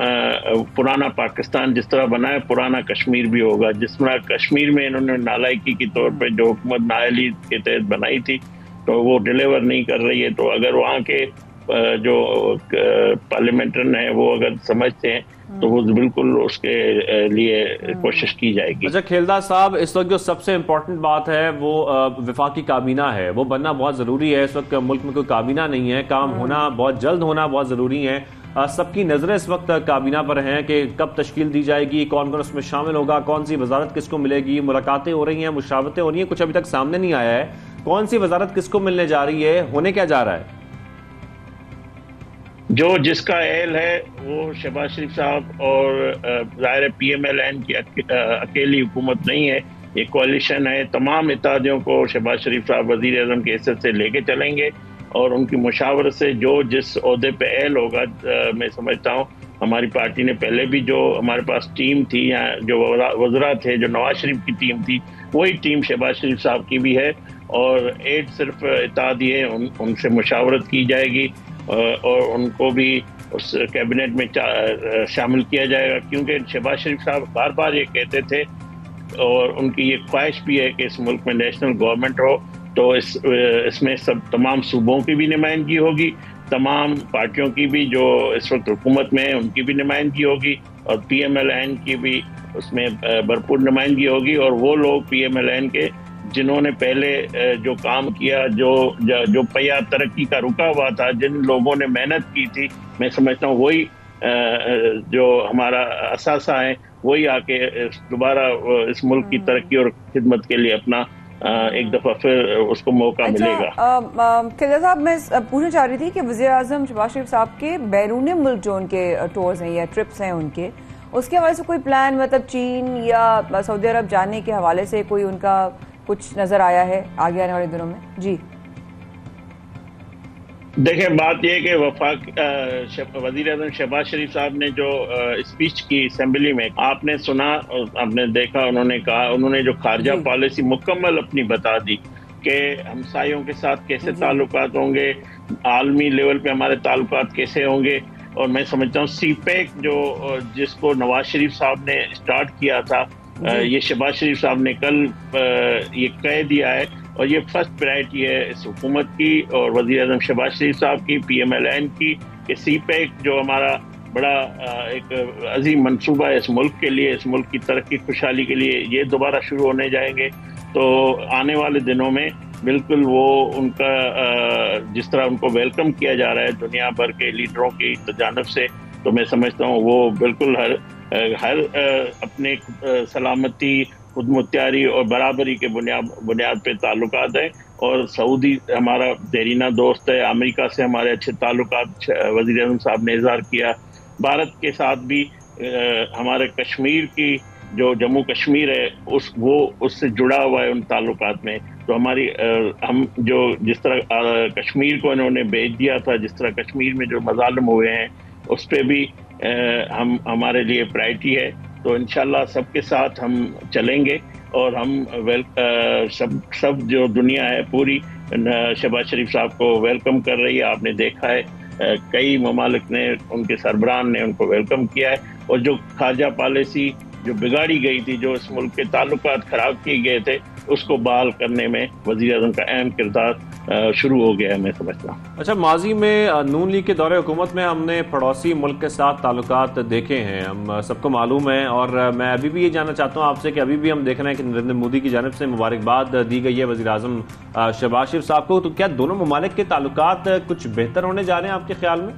پرانا پاکستان جس طرح بنا ہے پرانا کشمیر بھی ہوگا، جس طرح کشمیر میں انہوں نے نالائکی کے طور پہ جو حکومت نااہلی کے تحت بنائی تھی تو وہ ڈیلیور نہیں کر رہی ہے، تو اگر وہاں کے جو پارلیمنٹرین ہیں وہ اگر سمجھتے ہیں تو وہ بالکل اس کے لیے کوشش کی جائے گی۔ اچھا کھیلدار صاحب، اس وقت جو سب سے امپورٹنٹ بات ہے وہ وفاقی کابینہ ہے، وہ بننا بہت ضروری ہے۔ اس وقت ملک میں کوئی کابینہ نہیں ہے، کام ہونا بہت جلد ہونا بہت ضروری ہے۔ سب کی نظریں اس وقت کابینہ پر ہیں کہ کب تشکیل دی جائے گی، کون کون اس میں شامل ہوگا، کون سی وزارت کس کو ملے گی، ملاقاتیں ہو رہی ہیں، مشاورتیں ہو رہی ہیں، کچھ ابھی تک سامنے نہیں آیا ہے کون سی وزارت کس کو ملنے جا رہی ہے، ہونے کیا جا رہا ہے؟ جو جس کا اہل ہے وہ شہباز شریف صاحب، اور ظاہر پی ایم ایل این کی اکیلی حکومت نہیں ہے، یہ کوalition ہے، تمام اتحادیوں کو شہباز شریف صاحب وزیر اعظم کی حیثیت سے لے کے چلیں گے، اور ان کی مشاورت سے جو جس عہدے پہ اہل ہوگا، میں سمجھتا ہوں ہماری پارٹی نے پہلے بھی جو ہمارے پاس ٹیم تھی یا جو وزراء تھے، جو نواز شریف کی ٹیم تھی، وہی ٹیم شہباز شریف صاحب کی بھی ہے، اور 8 صرف اتحادی ہیں، ان سے مشاورت کی جائے گی، اور ان کو بھی اس کیبنٹ میں شامل کیا جائے گا، کیونکہ شہباز شریف صاحب بار بار یہ کہتے تھے اور ان کی یہ خواہش بھی ہے کہ اس ملک میں نیشنل گورنمنٹ ہو، تو اس میں تمام صوبوں کی بھی نمائندگی ہوگی، تمام پارٹیوں کی بھی جو اس وقت حکومت میں ہیں ان کی بھی نمائندگی ہوگی، اور پی ایم ایل این کی بھی اس میں بھرپور نمائندگی ہوگی، اور وہ لوگ پی ایم ایل این کے جنہوں نے پہلے جو کام کیا، جو پہیہ ترقی کا رکا ہوا تھا، جن لوگوں نے محنت کی تھی، میں سمجھتا ہوں وہی جو ہمارا اثاثہ ہے وہی آ کے دوبارہ اس ملک کی ترقی اور خدمت کے لیے اپنا ایک دفعہ پھر اس کو موقع ملے گا۔ خضر صاحب، میں پوچھنا چاہ رہی تھی کہ وزیر اعظم شہباز شریف صاحب کے بیرون ملک جو ان کے ٹورز ہیں یا ٹرپس ہیں ان کے، اس کے حوالے سے کوئی پلان، مطلب چین یا سعودی عرب جانے کے حوالے سے کوئی ان کا کچھ نظر آیا ہے آگے آنے والے دنوں میں؟ جی دیکھیں، بات یہ کہ وزیر اعظم شہباز شریف صاحب نے جو اسپیچ کی اسمبلی میں، آپ نے سنا، آپ نے دیکھا، انہوں نے کہا، انہوں نے جو خارجہ پالیسی مکمل اپنی بتا دی کہ ہمسایوں کے ساتھ کیسے تعلقات ہوں گے، عالمی لیول پہ ہمارے تعلقات کیسے ہوں گے، اور میں سمجھتا ہوں سی پیک جس کو نواز شریف صاحب نے اسٹارٹ کیا تھا، یہ شہباز شریف صاحب نے کل یہ کہہ دیا ہے، اور یہ فرسٹ پرائرٹی ہے اس حکومت کی اور وزیر اعظم شہباز شریف صاحب کی، پی ایم ایل این کی، کہ سی پیک جو ہمارا بڑا ایک عظیم منصوبہ ہے اس ملک کے لیے، اس ملک کی ترقی خوشحالی کے لیے، یہ دوبارہ شروع ہونے جائیں گے۔ تو آنے والے دنوں میں بالکل وہ ان کا جس طرح ان کو ویلکم کیا جا رہا ہے دنیا بھر کے لیڈروں کی جانب سے، تو میں سمجھتا ہوں وہ بالکل ہر اپنے سلامتی، خود مختاری اور برابری کے بنیاد پہ تعلقات ہیں، اور سعودی ہمارا دیرینہ دوست ہے، امریکہ سے ہمارے اچھے تعلقات وزیر اعظم صاحب نے اظہار کیا، بھارت کے ساتھ بھی ہمارے کشمیر کی جو جموں کشمیر ہے اس سے جڑا ہوا ہے ان تعلقات میں، تو ہم جو جس طرح کشمیر کو انہوں نے بھیج دیا تھا، جس طرح کشمیر میں جو مظالم ہوئے ہیں اس پہ بھی ہمارے لیے پرائرٹی ہے، تو انشاءاللہ سب کے ساتھ ہم چلیں گے، اور ہم سب جو دنیا ہے پوری شہباز شریف صاحب کو ویلکم کر رہی ہے۔ آپ نے دیکھا ہے کئی ممالک نے، ان کے سربراہان نے ان کو ویلکم کیا ہے، اور جو خارجہ پالیسی جو بگاڑی گئی تھی، جو اس ملک کے تعلقات خراب کیے گئے تھے، اس کو بحال کرنے میں وزیر اعظم کا اہم کردار شروع ہو گیا ہے، میں سمجھتا ہوں۔ اچھا، ماضی میں نون لیگ کے دور حکومت میں ہم نے پڑوسی ملک کے ساتھ تعلقات دیکھے ہیں، ہم سب کو معلوم ہے، اور میں ابھی بھی یہ جاننا چاہتا ہوں آپ سے کہ ابھی بھی ہم دیکھ رہے ہیں کہ نریندر مودی کی جانب سے مبارکباد دی گئی ہے وزیر اعظم شہباز شریف صاحب کو، تو کیا دونوں ممالک کے تعلقات کچھ بہتر ہونے جا رہے ہیں آپ کے خیال میں؟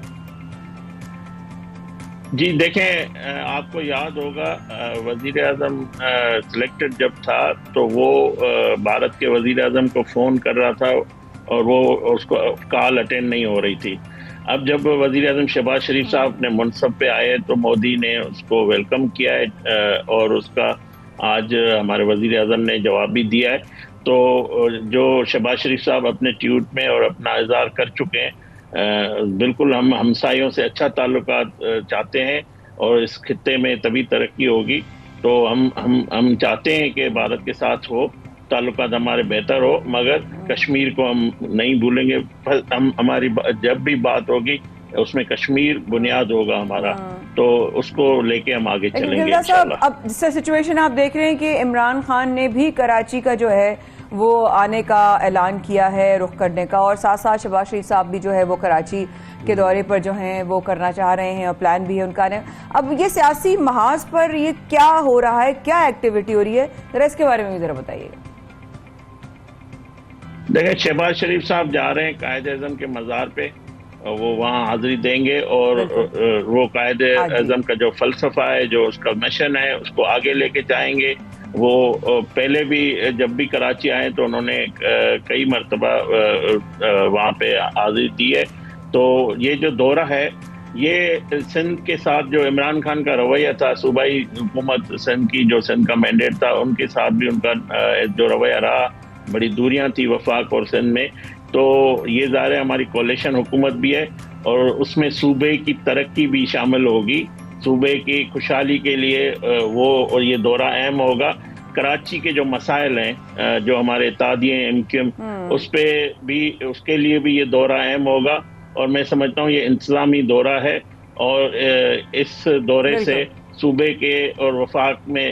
جی دیکھیں، آپ کو یاد ہوگا وزیر اعظم سلیکٹڈ جب تھا تو وہ بھارت کے وزیر اعظم کو فون کر رہا تھا اور وہ اس کو کال اٹینڈ نہیں ہو رہی تھی۔ اب جب وزیر اعظم شہباز شریف صاحب اپنے منصب پہ آئے تو مودی نے اس کو ویلکم کیا ہے، اور اس کا آج ہمارے وزیر اعظم نے جواب بھی دیا ہے۔ تو جو شہباز شریف صاحب اپنے ٹویٹ میں اور اپنا اظہار کر چکے ہیں، بالکل ہم ہمسایوں سے اچھا تعلقات چاہتے ہیں، اور اس خطے میں تبھی ترقی ہوگی، تو ہم چاہتے ہیں کہ بھارت کے ساتھ ہو تعلقات ہمارے بہتر ہو، مگر کشمیر کو ہم نہیں بھولیں گے۔ ہماری جب بھی بات ہوگی اس میں کشمیر بنیاد ہوگا ہمارا، تو اس کو لے کے ہم آگے چلیں گے انشاءاللہ۔ اب جس طرح سچویشن آپ دیکھ رہے ہیں کہ عمران خان نے بھی کراچی کا جو ہے وہ آنے کا اعلان کیا ہے، رخ کرنے کا، اور ساتھ ساتھ شہباز شریف صاحب بھی جو ہے وہ کراچی کے دورے پر جو ہیں وہ کرنا چاہ رہے ہیں، اور پلان بھی ہے ان کا۔ اب یہ سیاسی محاذ پر یہ کیا ہو رہا ہے، کیا ایکٹیویٹی ہو رہی ہے، ذرا اس کے بارے میں بھی ذرا بتائیے گا۔ دیکھیں، شہباز شریف صاحب جا رہے ہیں قائد اعظم کے مزار پہ، وہ وہاں حاضری دیں گے، اور وہ قائد اعظم کا جو فلسفہ ہے، جو اس کا مشن ہے، اس کو آگے لے کے جائیں گے۔ وہ پہلے بھی جب بھی کراچی آئے تو انہوں نے کئی مرتبہ وہاں پہ حاضری دی ہے۔ تو یہ جو دورہ ہے، یہ سندھ کے ساتھ جو عمران خان کا رویہ تھا، صوبائی حکومت سندھ کی، جو سندھ کا مینڈیٹ تھا، ان کے ساتھ بھی ان کا جو رویہ رہا، بڑی دوریاں تھی وفاق اور سندھ میں، تو یہ ظاہر ہے ہماری کولیشن حکومت بھی ہے، اور اس میں صوبے کی ترقی بھی شامل ہوگی، صوبے کی خوشحالی کے لیے وہ، اور یہ دورہ اہم ہوگا۔ کراچی کے جو مسائل ہیں، جو ہمارے اتحادیے ہیں MQM، اس پہ بھی، اس کے لیے بھی یہ دورہ اہم ہوگا، اور میں سمجھتا ہوں یہ انتظامی دورہ ہے، اور اس دورے سے صوبے کے اور وفاق میں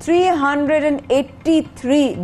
383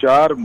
4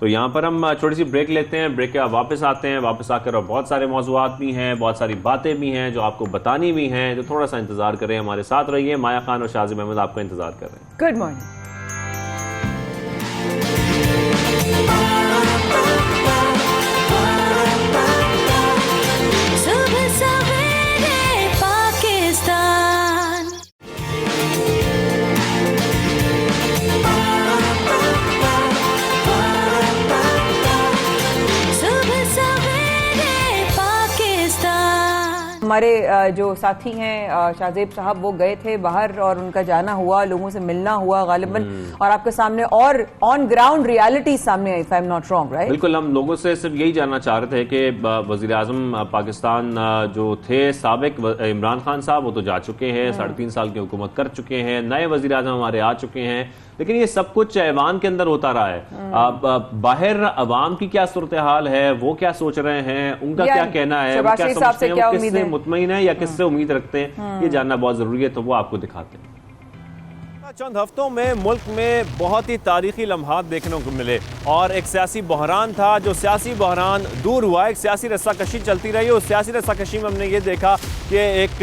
تو یہاں پر ہم چھوٹی سی بریک لیتے ہیں, بریک کے بعد واپس آتے ہیں. واپس آ کر اور بہت سارے موضوعات بھی ہیں, بہت ساری باتیں بھی ہیں جو آپ کو بتانی بھی ہیں, تو تھوڑا سا انتظار کریں, ہمارے ساتھ رہیے. مایا خان اور شاہزیب احمد آپ کا انتظار کر رہے ہیں. Good morning. ہمارے جو ساتھی ہیں شاہزیب صاحب وہ گئے تھے باہر اور ان کا جانا ہوا, لوگوں سے ملنا ہوا غالباً, اور آپ کے سامنے اور آن گراؤنڈ ریالٹی سامنے آئی, if I'm not wrong, right? بالکل. ہم لوگوں سے صرف یہی جاننا چاہ رہے تھے کہ وزیر اعظم پاکستان جو تھے سابق عمران خان صاحب, وہ تو جا چکے ہیں, 3.5 سال کی حکومت کر چکے ہیں, نئے وزیر اعظم ہمارے آ چکے ہیں, لیکن یہ سب کچھ ایوان کے اندر ہوتا رہا ہے. باہر عوام کی کیا صورتحال ہے, وہ کیا سوچ رہے ہیں, ان کا کیا کہنا ہے, وہ کیا سمجھتے ہیں, وہ کس سے مطمئن ہے یا کس سے امید رکھتے ہیں, یہ جاننا بہت ضروری ہے, تو وہ آپ کو دکھاتے ہیں. چند ہفتوں میں ملک میں بہت ہی تاریخی لمحات دیکھنے کو ملے, اور ایک سیاسی بحران تھا, جو سیاسی بحران دور ہوا, ایک سیاسی رسہ کشی چلتی رہی. اس سیاسی رسہ کشی میں ہم نے یہ دیکھا کہ ایک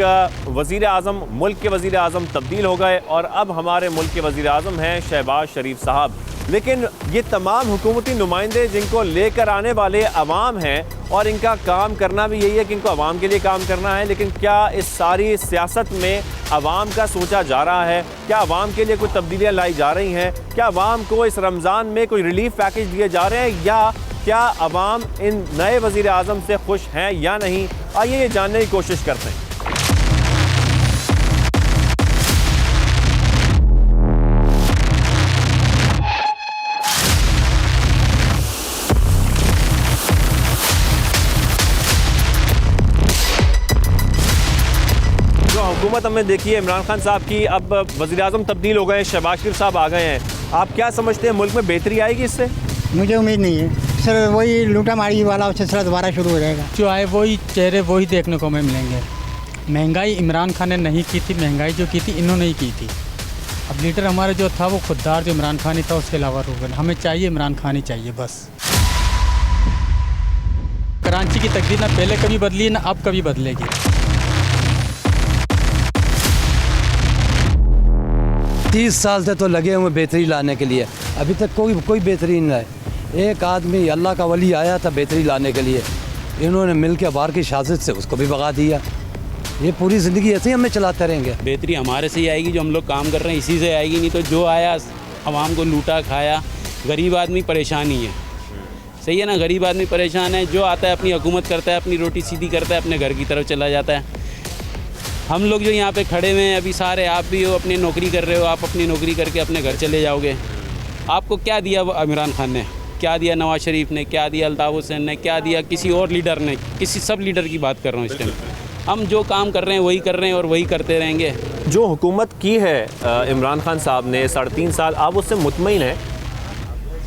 وزیر اعظم, ملک کے وزیر اعظم تبدیل ہو گئے, اور اب ہمارے ملک کے وزیر اعظم ہیں شہباز شریف صاحب. لیکن یہ تمام حکومتی نمائندے جن کو لے کر آنے والے عوام ہیں, اور ان کا کام کرنا بھی یہی ہے کہ ان کو عوام کے لیے کام کرنا ہے, لیکن کیا اس ساری سیاست میں عوام کا سوچا جا رہا ہے؟ کیا عوام کے لیے کوئی تبدیلیاں لائی جا رہی ہیں؟ کیا عوام کو اس رمضان میں کوئی ریلیف پیکج دیے جا رہے ہیں, یا کیا عوام ان نئے وزیر اعظم سے خوش ہیں یا نہیں؟ آئیے یہ جاننے کی کوشش کرتے ہیں. حکومت ہم نے دیکھی ہے عمران خان صاحب کی, اب وزیر اعظم تبدیل ہو گئے, شہباز شریف صاحب آ گئے ہیں. آپ کیا سمجھتے ہیں, ملک میں بہتری آئے گی اس سے؟ مجھے امید نہیں ہے سر, وہی لوٹا ماری والا سلسلہ دوبارہ شروع ہو جائے گا. جو آئے وہی چہرے وہی دیکھنے کو ہمیں ملیں گے. مہنگائی عمران خان نے نہیں کی تھی, مہنگائی جو کی تھی انہوں نے ہی کی تھی. اب لیڈر ہمارا جو تھا وہ خوددار جو عمران خان ہی تھا, اس کے علاوہ روگن ہمیں چاہیے عمران خان ہی چاہیے بس. کراچی کی تقدیر نہ پہلے کبھی بدلی نہ اب کبھی بدلے گی. 30 سال سے تو لگے ہوئے بہتری لانے کے لیے, ابھی تک کوئی بہتری نہیں لائے. ایک آدمی اللہ کا ولی آیا تھا بہتری لانے کے لیے, انہوں نے مل کے باہر کی سازش سے اس کو بھی بھگا دیا. یہ پوری زندگی ایسے ہی ہمیں چلاتے رہیں گے. بہتری ہمارے سے ہی آئے گی, جو ہم لوگ کام کر رہے ہیں اسی سے آئے گی, نہیں تو جو آیا عوام کو لوٹا کھایا. غریب آدمی پریشان ہی ہے, صحیح ہے نا, غریب آدمی پریشان ہے. جو آتا ہے اپنی حکومت کرتا ہے, اپنی روٹی سیدھی کرتا ہے, اپنے گھر کی طرف چلا جاتا ہے. ہم لوگ جو یہاں پہ کھڑے ہوئے ہیں ابھی سارے, آپ بھی ہو اپنی نوکری کر رہے ہو, آپ اپنی نوکری کر کے اپنے گھر چلے جاؤ گے. آپ کو کیا دیا عمران خان نے, کیا دیا نواز شریف نے, کیا دیا الطاف حسین نے, کیا دیا کسی اور لیڈر نے, کسی سب لیڈر کی بات کر رہا ہوں اس ٹائم. ہم جو کام کر رہے ہیں وہی کر رہے ہیں اور وہی کرتے رہیں گے. جو حکومت کی ہے عمران خان صاحب نے 3.5 سال, آپ اس سے مطمئن ہیں؟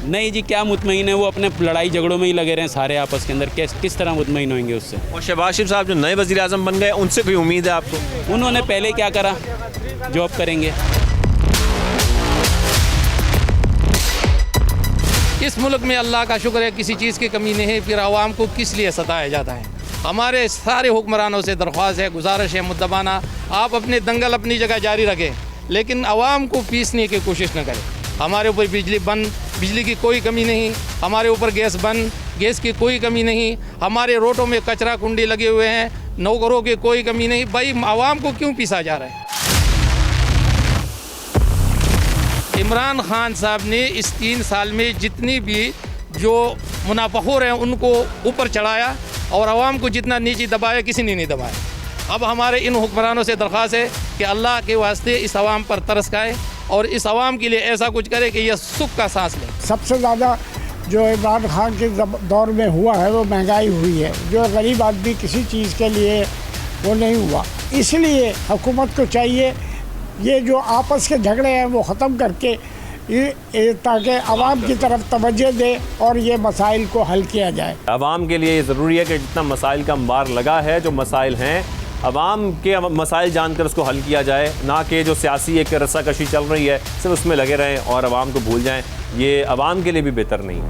نہیں جی, کیا مطمئن ہے, وہ اپنے لڑائی جھگڑوں میں ہی لگے رہے ہیں سارے آپس کے اندر, کس طرح مطمئن ہوئیں گے اس سے؟ اور شہباز شریف صاحب جو نئے وزیر اعظم بن گئے, ان سے کوئی امید ہے آپ کو؟ انہوں نے پہلے کیا کرا جو اب کریں گے. اس ملک میں اللہ کا شکر ہے کسی چیز کی کمی نہیں ہے, پھر عوام کو کس لیے ستایا جاتا ہے. ہمارے سارے حکمرانوں سے درخواست ہے, گزارش ہے مدبانہ, آپ اپنے دنگل اپنی جگہ جاری رکھیں, لیکن عوام کو پیسنے کی کوشش نہ کریں. ہمارے اوپر بجلی بند, بجلی کی کوئی کمی نہیں. ہمارے اوپر گیس بند, گیس کی کوئی کمی نہیں. ہمارے روڈوں میں کچرا کنڈی لگے ہوئے ہیں, نوکروں کی کوئی کمی نہیں. بھائی عوام کو کیوں پیسا جا رہا ہے؟ عمران خان صاحب نے اس 3 سال میں جتنی بھی جو منافع رہے ہیں ان کو اوپر چڑھایا, اور عوام کو جتنا نیچے دبایا کسی نے نہیں دبایا. اب ہمارے ان حکمرانوں سے درخواست ہے کہ اللہ کے واسطے اس عوام پر ترس کھائے, اور اس عوام کے لیے ایسا کچھ کرے کہ یہ سکھ کا سانس لے. سب سے زیادہ جو عمران خان کے دور میں ہوا ہے وہ مہنگائی ہوئی ہے, جو غریب آدمی کسی چیز کے لیے وہ نہیں ہوا. اس لیے حکومت کو چاہیے یہ جو آپس کے جھگڑے ہیں وہ ختم کر کے تاکہ عوام کی طرف توجہ دے اور یہ مسائل کو حل کیا جائے. عوام کے لیے یہ ضروری ہے کہ جتنا مسائل کا انبار لگا ہے, جو مسائل ہیں عوام کے مسائل جان کر اس کو حل کیا جائے, نہ کہ جو سیاسی ایک رسہ کشی چل رہی ہے صرف اس میں لگے رہیں اور عوام کو بھول جائیں. یہ عوام کے لیے بھی بہتر نہیں ہے.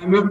IMF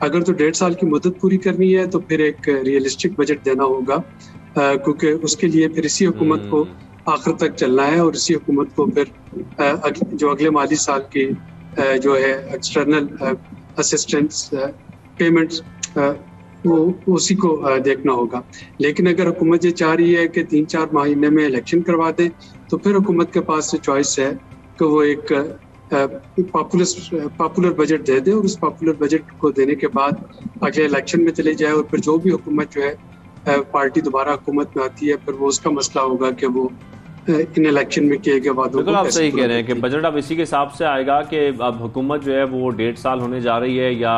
اگر تو 1.5 سال کی مدت پوری کرنی ہے تو پھر ایک ریئلسٹک بجٹ دینا ہوگا، کیونکہ اس کے لیے پھر اسی حکومت کو آخر تک چلنا ہے، اور اسی حکومت کو پھر جو اگلے مالی سال کی جو ہے ایکسٹرنل اسسٹنس پیمنٹس وہ اسی کو دیکھنا ہوگا. لیکن اگر حکومت یہ چاہ رہی ہے کہ 3-4 مہینے میں الیکشن کروا دیں تو پھر حکومت کے پاس چوائس ہے کہ وہ ایک پاپولر بجٹ دے دے، اور اس پاپولر بجٹ کو دینے کے بعد اگلے الیکشن میں چلے جائے، اور پھر جو بھی حکومت جو ہے پارٹی دوبارہ حکومت میں آتی ہے پھر وہ اس کا مسئلہ ہوگا کہ وہ ان الیکشن میں کیے گئے وعدوں کو. بالکل آپ صحیح کہہ رہے ہیں کہ بجٹ اب اسی کے حساب سے آئے گا کہ اب حکومت جو ہے وہ 1.5 سال ہونے جا رہی ہے یا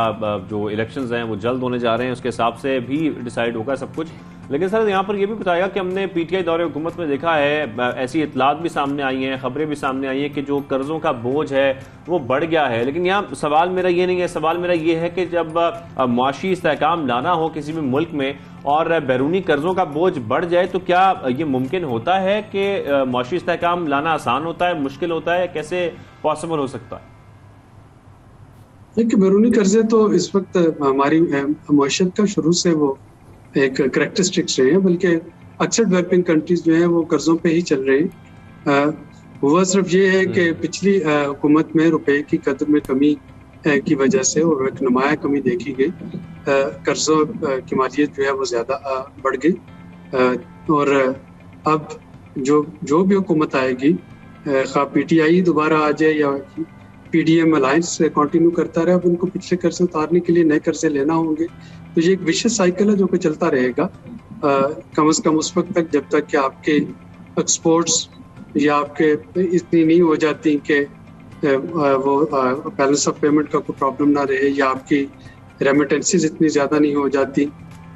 جو الیکشنز ہیں وہ جلد ہونے جا رہے ہیں، اس کے حساب سے بھی ڈیسائیڈ ہوگا سب کچھ. لیکن سر یہاں پر یہ بھی بتائے گا کہ ہم نے پی ٹی آئی دور حکومت میں دیکھا ہے، ایسی اطلاعات بھی سامنے آئی ہیں، خبریں بھی سامنے آئی ہیں کہ جو قرضوں کا بوجھ ہے وہ بڑھ گیا ہے. لیکن یہاں سوال میرا یہ نہیں ہے، سوال میرا یہ ہے کہ جب معاشی استحکام لانا ہو کسی بھی ملک میں اور بیرونی قرضوں کا بوجھ بڑھ جائے تو کیا یہ ممکن ہوتا ہے کہ معاشی استحکام لانا آسان ہوتا ہے، مشکل ہوتا ہے، کیسے پاسبل ہو سکتا ہے؟ دیکھیں بیرونی قرضے تو اس وقت ہماری معیشت کا شروع سے وہ ایک کریکٹرسٹکس رہے ہیں، بلکہ اکثر ڈیولپنگ کنٹریز جو ہیں وہ قرضوں پہ ہی چل رہے ہیں. وہ صرف یہ ہے کہ پچھلی حکومت میں روپے کی قدر میں کمی کی وجہ سے اور ایک نمایاں کمی دیکھی گئی، قرضوں کی مالیت جو ہے وہ زیادہ بڑھ گئی. اور اب جو بھی حکومت آئے گی، خواہ پی ٹی آئی دوبارہ آ جائے یا P D M alliance continue کرتا رہے، اب ان کو پچھلے قرضے اتارنے کے لیے نئے قرضے لینا ہوں گے. تو یہ ایک وشیس سائیکل ہے جو کہ چلتا رہے گا کم از کم اس وقت تک جب تک کہ آپ کے ایکسپورٹس یا آپ کے اتنی نہیں ہو جاتی کہ وہ بیلنس آف پیمنٹ کا کوئی پرابلم نہ رہے، یا آپ کی ریمیٹنسز اتنی زیادہ نہیں ہو جاتی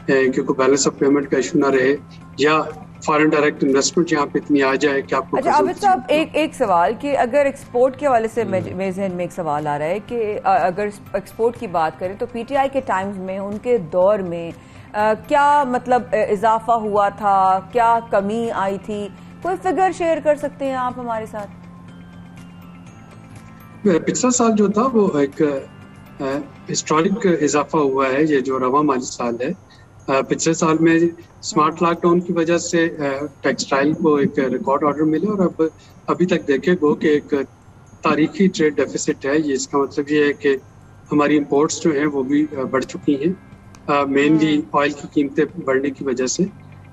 کہ کوئی بیلنس آف پیمنٹ کا ایشو نہ رہے، یا فارن ڈائریکٹ انویسٹمنٹ یہاں پہ اتنی آ جائے کہ آپ کو. اچھا عابد صاحب ایک سوال کہ اگر ایکسپورٹ کے حوالے سے میرے ذہن میں ایک سوال آ رہا ہے کہ اگر ایکسپورٹ کی بات کریں تو پی ٹی آئی کے ٹائمز میں ان کے دور میں کیا مطلب اضافہ ہوا تھا، کیا کمی آئی تھی، کوئی فگر شیئر کر سکتے ہیں آپ ہمارے ساتھ؟ پچھلا سال جو تھا وہ ایک ہسٹورک اضافہ ہوا ہے، یہ جو رواں مالی سال ہے. پچھلے سال میں اسمارٹ لاک ڈاؤن کی وجہ سے ٹیکسٹائل کو ایک ریکارڈ آرڈر ملے، اور ابھی تک دیکھے گو کہ ایک تاریخی ٹریڈ ڈیفیسٹ ہے. یہ اس کا مطلب یہ ہے کہ ہماری امپورٹس جو ہیں وہ بھی بڑھ چکی ہیں، مینلی آئل کی قیمتیں بڑھنے کی وجہ سے.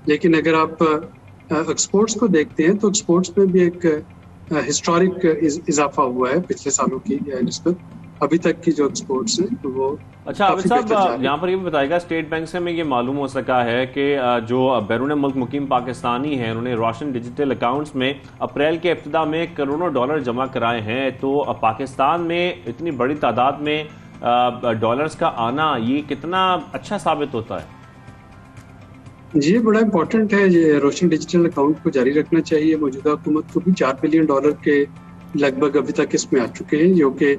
لیکن اگر آپ ایکسپورٹس کو دیکھتے ہیں تو ایکسپورٹس میں بھی ایک ہسٹورک اضافہ ہوا ہے پچھلے سالوں کی نسبت. ابھی تک کی جو ایکسپورٹس ہیں وہ. اچھا عابد صاحب یہاں پر یہ بتائے گا، اسٹیٹ بینک سے میں یہ معلوم ہو سکا ہے کہ جو بیرون ملک مقیم پاکستانی ہیں انہوں نے روشن ڈیجیٹل اکاؤنٹس میں اپریل کے ابتدا میں کروڑوں ڈالر جمع کرائے ہیں. تو پاکستان میں اتنی بڑی تعداد میں ڈالرز کا آنا یہ کتنا اچھا ثابت ہوتا ہے؟ جی بڑا امپورٹنٹ ہے. یہ روشن ڈیجیٹل اکاؤنٹ کو جاری رکھنا چاہیے. موجودہ حکومت کو بھی 4 بلین ڈالر کے لگ بھگ ابھی تک اس میں آ چکے ہیں، جو کہ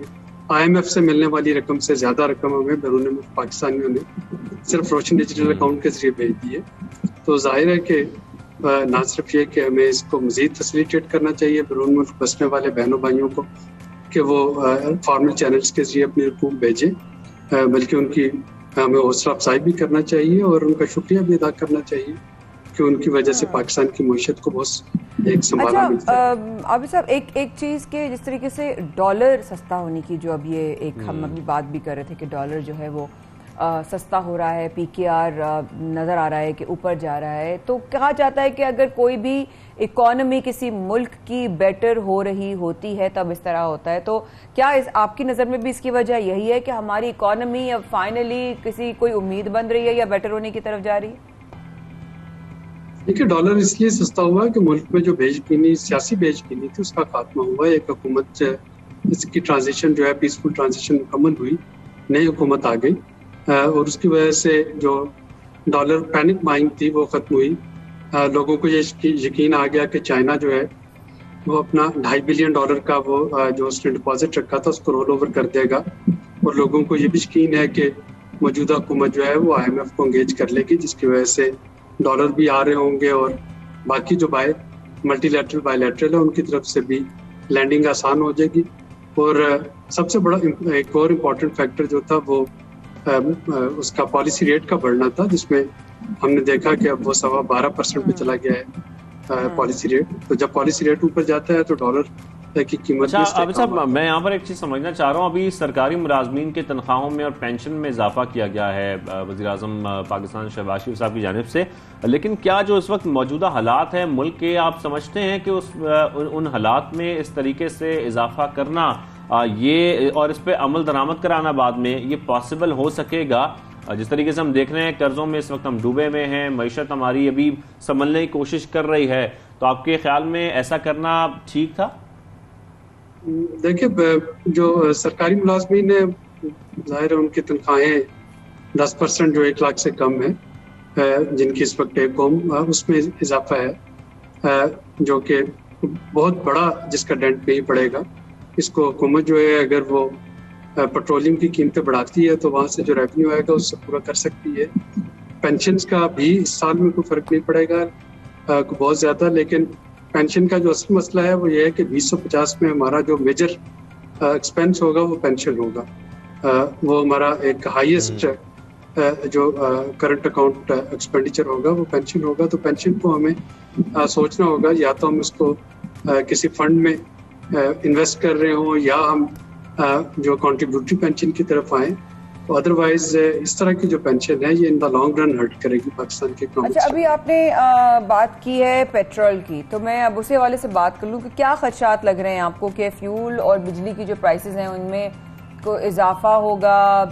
آئی ایم ایف سے ملنے والی رقم سے زیادہ رقم ہمیں بیرون ملک پاکستانیوں نے صرف روشن ڈیجیٹل اکاؤنٹ کے ذریعے بھیج دی ہے. تو ظاہر ہے کہ نہ صرف یہ کہ ہمیں اس کو مزید فیسیلیٹیٹ کرنا چاہیے بیرون ملک بسنے والے بہنوں بھائیوں کو کہ وہ فارمل چینلز کے ذریعے اپنی رقوم بھیجیں، بلکہ ان کی ہمیں حوصلہ افزائی بھی کرنا چاہیے اور ان کا شکریہ بھی ادا کرنا چاہیے کہ ان کی وجہ سے پاکستان کی معیشت کو بہت ایک سنبھالا ملتا ہے. عابد صاحب ایک چیز کہ جس طریقے سے ڈالر سستا ہونے کی جو اب یہ ایک ہم ابھی بات بھی کر رہے تھے کہ ڈالر جو ہے وہ سستا ہو رہا ہے، پی کے آر نظر آ رہا ہے کہ اوپر جا رہا ہے، تو کہا جاتا ہے کہ اگر کوئی بھی اکانومی کسی ملک کی بیٹر ہو رہی ہوتی ہے تب اس طرح ہوتا ہے. تو کیا آپ کی نظر میں بھی اس کی وجہ یہی ہے کہ ہماری اکانومی اب فائنلی کسی کوئی امید بن رہی ہے یا بیٹر ہونے کی طرف جا رہی ہے؟ دیکھیے ڈالر اس لیے سستا ہوا کہ ملک میں جو بیچ بینی سیاسی بیچ بینی تھی اس کا خاتمہ ہوا. ایک حکومت اس کی ٹرانزیشن جو ہے پیسفل ٹرانزیشن مکمل ہوئی، نئی حکومت آ گئی اور اس کی وجہ سے جو ڈالر پینک بائنگ تھی وہ ختم ہوئی. لوگوں کو یہ یقین آ گیا کہ چائنا جو ہے وہ اپنا $2.5 بلین کا وہ جو اس نے ڈپازٹ رکھا تھا اس کو رول اوور کر دے گا، اور لوگوں کو یہ بھی یقین ہے کہ موجودہ حکومت جو ہے وہ آئی ایم ایف کو انگیج کر لے گی، جس کی وجہ سے ڈالر بھی آ رہے ہوں گے اور باقی جو ملٹی لیٹرل بائی لیٹرل ہے ان کی طرف سے بھی لینڈنگ آسان ہو جائے گی. اور سب سے بڑا ایک اور امپورٹنٹ فیکٹر جو تھا وہ اس کا پالیسی ریٹ کا بڑھنا تھا، جس میں ہم نے دیکھا کہ اب وہ 12.25% پہ چلا گیا ہے پالیسی ریٹ. تو جب پالیسی ریٹ اوپر جاتا ہے تو ڈالر کی قیمت. اب صاحب میں یہاں پر ایک چیز سمجھنا چاہ رہا ہوں، ابھی سرکاری ملازمین کے تنخواہوں میں اور پینشن میں اضافہ کیا گیا ہے وزیر اعظم پاکستان شہباز شریف صاحب کی جانب سے، لیکن کیا جو اس وقت موجودہ حالات ہیں ملک کے، آپ سمجھتے ہیں کہ ان حالات میں اس طریقے سے اضافہ کرنا یہ اور اس پہ عمل درآمد کرانا بعد میں یہ پاسبل ہو سکے گا؟ جس طریقے سے ہم دیکھ رہے ہیں قرضوں میں اس وقت ہم ڈوبے میں ہیں، معیشت ہماری ابھی سنبھلنے کی کوشش کر رہی ہے، تو آپ کے خیال میں ایسا کرنا ٹھیک تھا؟ دیکھیں، جو سرکاری ملازمین ہیں ظاہر ہے ان کی تنخواہیں 10% جو 1 لاکھ سے کم ہے، جن کی اس وقت ٹیک ہوم، اس میں اضافہ ہے جو کہ بہت بڑا، جس کا ڈینٹ نہیں پڑے گا. اس کو حکومت جو ہے اگر وہ پیٹرولیم کی قیمتیں بڑھاتی ہے تو وہاں سے جو ریونیو آئے گا اس سے پورا کر سکتی ہے. پینشنز کا بھی اس سال میں کوئی فرق نہیں پڑے گا بہت زیادہ، لیکن پینشن کا جو اصل مسئلہ ہے وہ یہ ہے کہ 2050 میں ہمارا جو میجر ایکسپینس ہوگا وہ پینشن ہوگا. وہ ہمارا ایک ہائیسٹ جو کرنٹ اکاؤنٹ ایکسپینڈیچر ہوگا وہ پینشن ہوگا. تو پینشن کو ہمیں سوچنا ہوگا، یا تو ہم اس کو کسی فنڈ میں انویسٹ کر رہے ہوں یا ہم جو کنٹریبیوٹری پینشن کی طرف آئیں. تو ادروائز اس طرح کی جو پینشن ہے یہ ان دا لانگ رن ہرٹ کرے گی پاکستان کے اکنامی. اچھا، ابھی آپ نے بات کی ہے پیٹرول کی، تو میں اب اسی حوالے سے بات کر لوں کہ کیا خدشات لگ رہے ہیں آپ کو کہ فیول اور بجلی کی جو پرائسز ہیں ان میں کوئی اضافہ ہوگا؟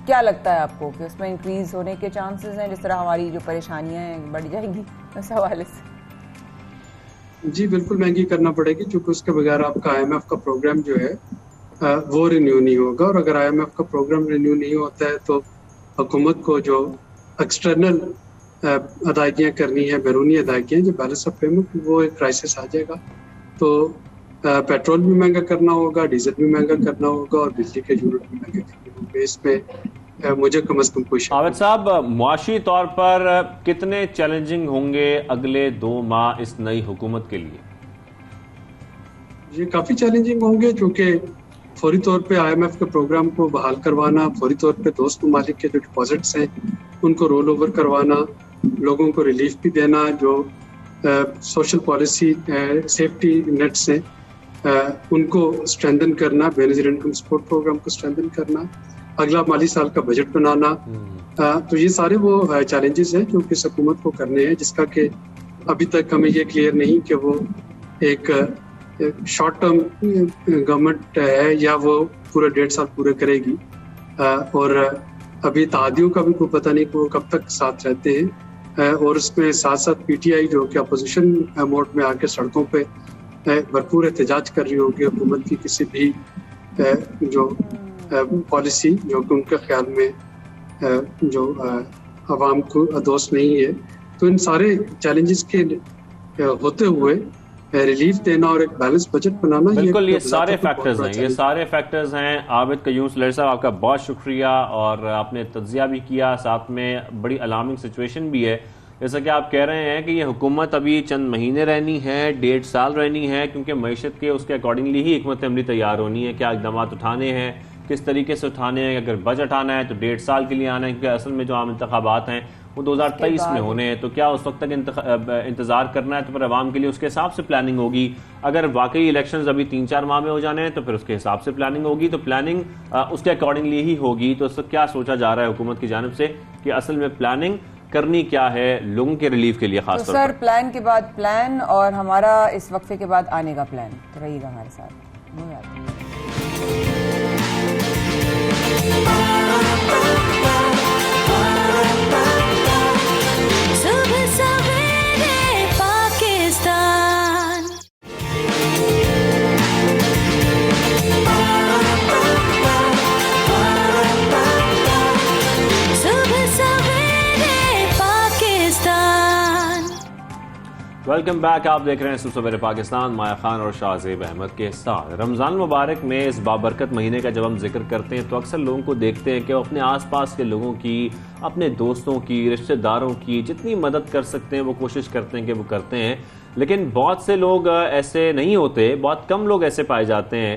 کیا لگتا ہے آپ کو کہ اس میں انکریز ہونے کے چانسز ہیں، جس طرح ہماری جو پریشانیاں ہیں بڑھ جائیں گی اس حوالے سے؟ جی بالکل مہنگی کرنا پڑے گی، چونکہ اس کے بغیر آپ کا IMF کا پروگرام جو ہے وہ رینیو نہیں ہوگا. اور اگر IMF کا پروگرام رینیو نہیں ہوتا ہے تو حکومت کو جو ایکسٹرنل ادائیگیاں کرنی ہیں، بیرونی ادائیگیاں، جو بیلنس آف پیمنٹ، وہ ایک کرائسس آ جائے گا. تو پیٹرول بھی مہنگا کرنا ہوگا، ڈیزل بھی مہنگا کرنا ہوگا اور بجلی کے یونٹ بھی مہنگے کرنے ہوں گے. اس میں مجھے کم از کم کوئی شک. عابد صاحب، معاشی طور پر کتنے چیلنجنگ ہوں گے اگلے 2 ماہ اس نئی حکومت کے لیے؟ یہ کافی چیلنجنگ ہوں گے، چونکہ فوری طور پہ IMF کے پروگرام کو بحال کروانا، فوری طور پہ دوست ممالک کے جو ڈپازٹس ہیں ان کو رول اوور کروانا، لوگوں کو ریلیف بھی دینا، جو سوشل پالیسی سیفٹی نیٹس ہیں ان کو اسٹرینتھن کرنا، بے نظیر انکم سپورٹ پروگرام کو اسٹرینتھن کرنا، اگلا مالی سال کا بجٹ بنانا. تو یہ سارے وہ چیلنجز ہیں جو کہ حکومت کو کرنے ہیں، جس کا کہ ابھی تک ہمیں یہ کلیئر نہیں کہ وہ ایک شارٹ ٹرم گورنمنٹ ہے یا وہ پورے 1.5 سال پورے کرے گی. اور ابھی اتحادیوں کا بھی کوئی پتہ نہیں کہ وہ کب تک ساتھ رہتے ہیں. اور اس میں ساتھ ساتھ PTI جو کہ اپوزیشن موڈ میں آ کے سڑکوں پہ بھرپور احتجاج کر رہی ہوگی حکومت کی کسی بھی جو پالیسی جو کہ ان کے خیال میں جو عوام کو دوست نہیں ہے. تو ان سارے چیلنجز کے ہوتے ہوئے ریلیف دینا اور ایک بیلنس بجٹ بنانا، بالکل یہ سارے فیکٹرز ہیں، یہ سارے فیکٹرز ہیں. عابد قیوم سلیلر صاحب، آپ کا بہت شکریہ، اور آپ نے تجزیہ بھی کیا، ساتھ میں بڑی الارمنگ سچویشن بھی ہے. جیسا کہ آپ کہہ رہے ہیں کہ یہ حکومت ابھی چند مہینے رہنی ہے، 1.5 سال رہنی ہے، کیونکہ معیشت کے اس کے اکارڈنگلی ہی حکمت عملی تیار ہونی ہے. کیا اقدامات اٹھانے ہیں، کس طریقے سے اٹھانے ہیں. اگر بجٹ آنا ہے تو 1.5 سال کے لیے آنا ہے، کیونکہ اصل میں جو عام انتخابات ہیں وہ 2023 میں ہونے ہیں. تو کیا اس وقت تک انتظار کرنا ہے؟ تو پھر عوام کے لیے اس کے حساب سے پلاننگ ہوگی. اگر واقعی الیکشنز ابھی 3-4 ماہ میں ہو جانے ہیں تو پھر اس کے حساب سے پلاننگ ہوگی. تو پلاننگ اس کے اکارڈنگلی ہی ہوگی. تو اس وقت کیا سوچا جا رہا ہے حکومت کی جانب سے کہ اصل میں پلاننگ کرنی کیا ہے لوگوں کے ریلیف کے لیے خاص طور پر؟ سر، پلان کے بعد پلان اور ہمارا اس وقفے کے بعد آنے کا پلان. تو رہیے گا ہمارے ساتھ. Welcome back. آپ دیکھ رہے ہیں صبح سویرے پاکستان. مایا خان اور شاہزیب احمد کے ساتھ. رمضان المبارک میں اس بابرکت مہینے کا جب ہم ذکر کرتے ہیں تو اکثر لوگوں کو دیکھتے ہیں کہ وہ اپنے آس پاس کے لوگوں کی، اپنے دوستوں کی، رشتہ داروں کی جتنی مدد کر سکتے ہیں وہ کوشش کرتے ہیں کہ وہ کرتے ہیں. لیکن بہت سے لوگ ایسے نہیں ہوتے، بہت کم لوگ ایسے پائے جاتے ہیں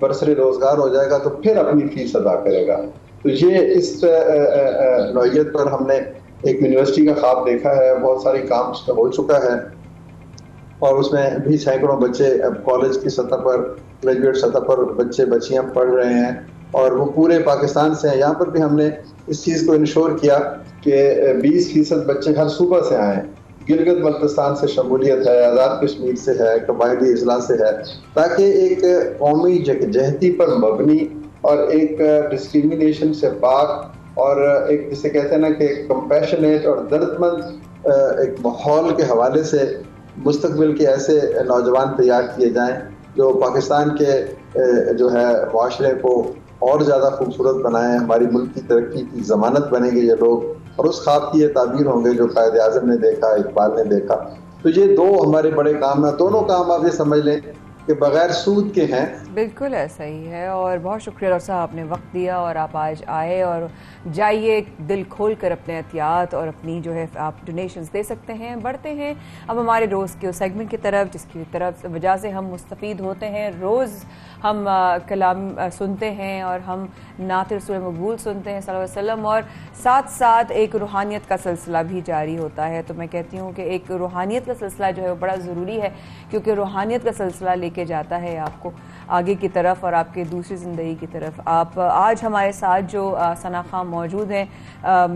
برسری روزگار ہو جائے گا تو پھر اپنی فیس ادا کرے گا. تو یہ اس نوعیت پر ہم نے ایک یونیورسٹی کا خواب دیکھا ہے. بہت ساری کام اس میں ہو چکا ہے اور اس میں بھی سینکڑوں بچے کالج کی سطح پر, گریجویٹ سطح پر بچے بچیاں پڑھ رہے ہیں اور وہ پورے پاکستان سے ہیں. یہاں پر بھی ہم نے اس چیز کو انشور کیا کہ 20% بچے ہر صوبہ سے آئیں. گلگت بلتستان سے شمولیت ہے, آزاد کشمیر سے ہے, قبائلی اضلاع سے ہے, تاکہ ایک قومی یکجہتی پر مبنی اور ایک ڈسکریمنیشن سے پاک اور ایک جسے کہتے ہیں نا کہ کمپیشنیٹ اور درد مند ایک ماحول کے حوالے سے مستقبل کے ایسے نوجوان تیار کیے جائیں جو پاکستان کے جو ہے معاشرے کو اور زیادہ خوبصورت بنائیں. ہماری ملک کی ترقی کی ضمانت بنیں گے یہ لوگ, اور اس خواب کی یہ تعبیر ہوں گے جو قائد اعظم نے دیکھا, اقبال نے دیکھا. تو یہ دو ہمارے بڑے کام ہیں. دونوں کام آپ یہ سمجھ لیں کہ بغیر سود کے ہیں. بالکل ایسا ہی ہے, اور بہت شکریہ ڈاکٹر صاحب, آپ نے وقت دیا اور آپ آج آئے. اور جائیے دل کھول کر اپنے احتیاط اور اپنی جو ہے آپ ڈونیشنز دے سکتے ہیں. بڑھتے ہیں اب ہمارے روز کے اس سیگمنٹ کی طرف جس کی طرف وجہ سے ہم مستفید ہوتے ہیں. روز ہم کلام سنتے ہیں اور ہم نعت رسول مقبول سنتے ہیں صلی اللہ علیہ وسلم, اور ساتھ ساتھ ایک روحانیت کا سلسلہ بھی جاری ہوتا ہے. تو میں کہتی ہوں کہ ایک روحانیت کا سلسلہ جو ہے وہ بڑا ضروری ہے, کیونکہ روحانیت کا سلسلہ لے کے جاتا ہے آپ کو آگے کی طرف اور آپ کے دوسری زندگی کی طرف. آپ آج ہمارے ساتھ جو ثنا خان موجود ہیں,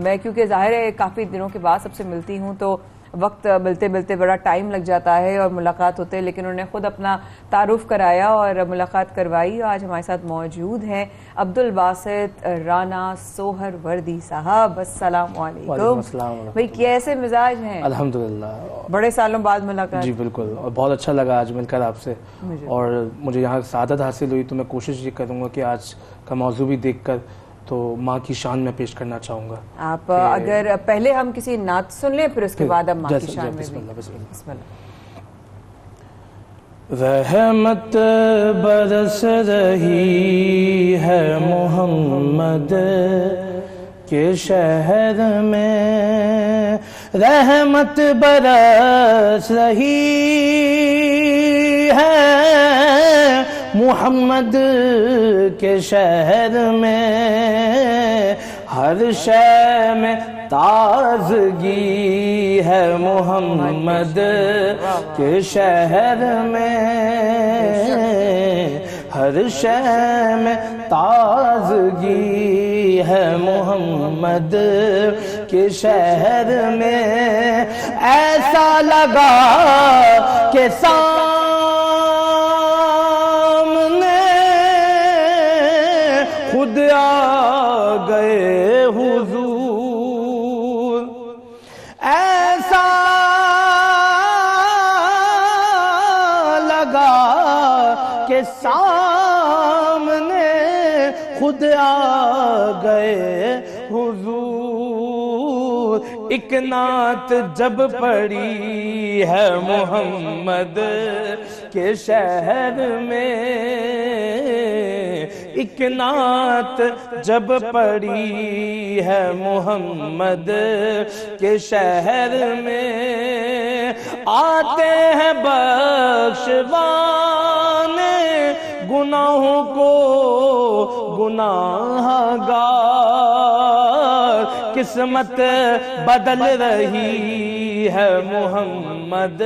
میں کیونکہ ظاہر ہے کافی دنوں کے بعد سب سے ملتی ہوں تو وقت ملتے ملتے بڑا ٹائم لگ جاتا ہے اور ملاقات ہوتے ہیں, لیکن انہوں نے خود اپنا تعارف کرایا اور ملاقات کروائی. آج ہمارے ساتھ موجود ہیں عبدالباسط رانا سوہر وردی صاحب. السلام علیکم. بھائی کیسے مزاج ہیں؟ الحمدللہ, بڑے سالوں بعد ملاقات. جی بالکل, اور بہت اچھا لگا آج مل کر آپ سے, اور مجھے یہاں سعادت حاصل ہوئی. تو میں کوشش یہ کروں گا کہ آج کا موضوع بھی دیکھ کر تو ماں کی شان میں پیش کرنا چاہوں گا. آپ اگر پہلے ہم کسی نعت سن لیں پھر اس کے بعد ہم ماں کی شان میں بھی. بسم اللہ. رحمت برس رہی ہے محمد کے شہر میں, رحمت برس رہی ہے محمد کے شہر میں, ہر شے میں تازگی ہے محمد کے شہر میں, ہر شے میں تازگی ہے محمد کے شہر میں. ایسا لگا کہ خود آ گئے حضور, ایسا لگا کہ سامنے خود آ گئے حضور. ایک نعت جب پڑی ہے محمد کے شہر میں, ایک نعت جب پڑی ہے محمد کے شہر میں, آتے ہیں بخشوان گناہوں کو گناہ گار, قسمت بدل رہی ہے محمد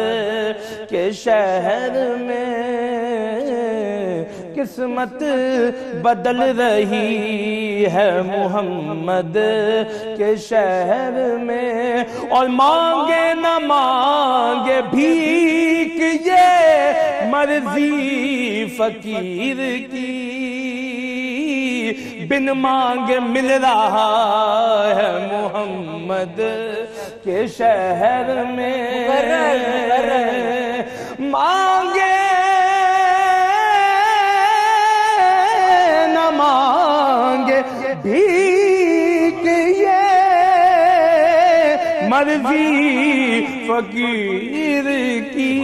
کے شہر میں, قسمت بدل رہی ہے محمد کے شہر میں. اور مانگے نہ مانگے بھیک یہ مرضی فقیر کی, بن مانگے مل رہا ہے محمد کے شہر میں. مانگے نہ مانگے بھیک یہ مرضی فقیر کی,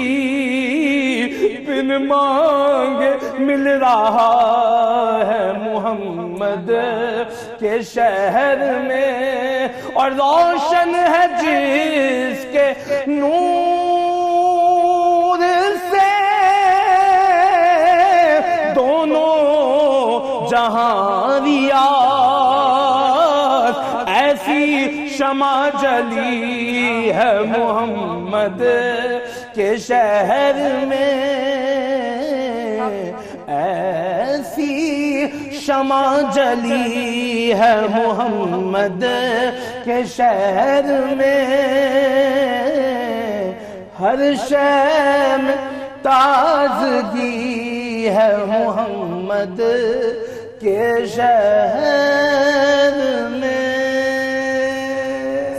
بن مانگے مل رہا ہے محمد کے شہر میں. اور روشن ہے جس کے نور سے دونوں جہاں ریاض ایسی شمع جلی ہے محمد کے شہر میں، ایسی شمع جلی ہے محمد کے شہر میں، ہر شے میں تازگی ہے محمد کے شہر میں۔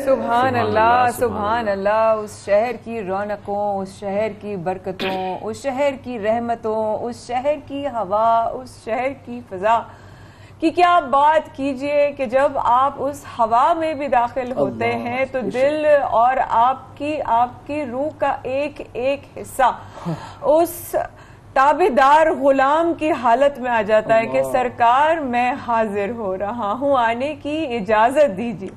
سبحان اللہ، سبحان اللہ، اس شہر کی رونقوں، اس شہر کی برکتوں، اس شہر کی رحمتوں، اس شہر کی ہوا، اس شہر کی فضا کی کیا بات کیجئے کہ جب آپ اس ہوا میں بھی داخل ہوتے ہیں تو دل اور آپ کی روح کا ایک ایک حصہ اس تابعدار غلام کی حالت میں آ جاتا ہے کہ سرکار میں حاضر ہو رہا ہوں، آنے کی اجازت دیجیے۔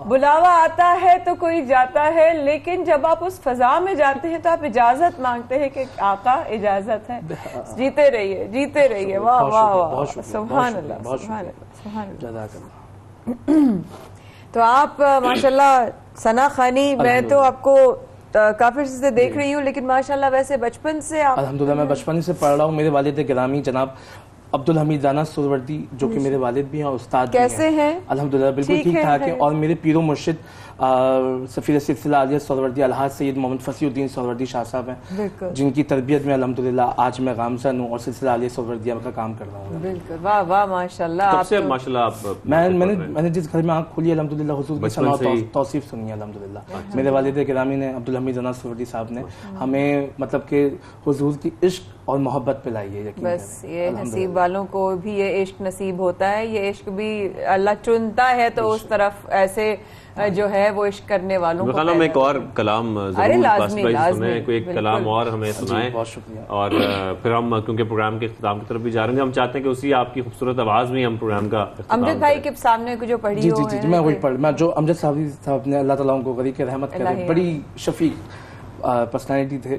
بلاوا آتا ہے تو کوئی جاتا ہے، لیکن جب آپ اس فضا میں جاتے ہیں تو آپ اجازت مانگتے ہیں کہ آقا اجازت ہے، جیتے رہیے جیتے رہیے۔ واہ واہ واہ، سبحان اللہ سبحان اللہ سبحان اللہ۔ تو آپ ماشاءاللہ ثنا خانی، میں تو آپ کو کافی سے دیکھ رہی ہوں، لیکن ماشاءاللہ ویسے بچپن سے آپ؟ الحمدللہ میں بچپن سے پڑھ رہا ہوں۔ میرے والد گرامی جناب عبدالحمید رانا سہروردی جو کہ میرے والد بھی ہیں اور استاد بھی ہیں، کیسے ہیں؟ الحمدللہ بالکل ٹھیک ٹھاک ہیں، اور میرے پیر و مرشد سفیر سلسلہ عالیہ سہروردی الحاج سید محمد فصیح الدین سہروردی شاہ صاحب ہیں، جن کی تربیت میں الحمدللہ آج میں گامزن ہوں اور سلسلہ عالیہ سہروردیہ کا کام کر رہا ہوں۔ بالکل، واہ واہ ماشاءاللہ۔ کب سے ماشاءاللہ آپ؟ میں نے جس گھر میں آنکھ کھولی الحمدللہ حضور کی ثنا و توصیف سنی ہے الحمدللہ۔ میرے والد گرامی نے عبدالحمید رانا سہروردی صاحب نے ہمیں مطلب کہ حضور کی عشق اور محبت پلائی ہے۔ یقین بس یہ نصیب والوں کو بھی یہ عشق نصیب ہوتا ہے، یہ عشق بھی اللہ چنتا ہے تو اس طرف ایسے جو ہے وہ عشق کرنے والوں کو۔ میں ایک اور کلام ضرور سنیں، کوئی ایک کلام اور ہمیں سنائیں، اور پھر ہم کیونکہ پروگرام کے اختتام کی طرف بھی جا رہے ہیں، ہم چاہتے ہیں کہ اسی آپ کی خوبصورت آواز میں ہم پروگرام کا امجد بھائی کے سامنے جو پڑھی ہو۔ جی میں وہی پڑھ، میں جو امجد صاحب نے اللہ تعالیٰ ان کو غریق رحمت کرے، بڑی شفیق پرسنالٹی تھے،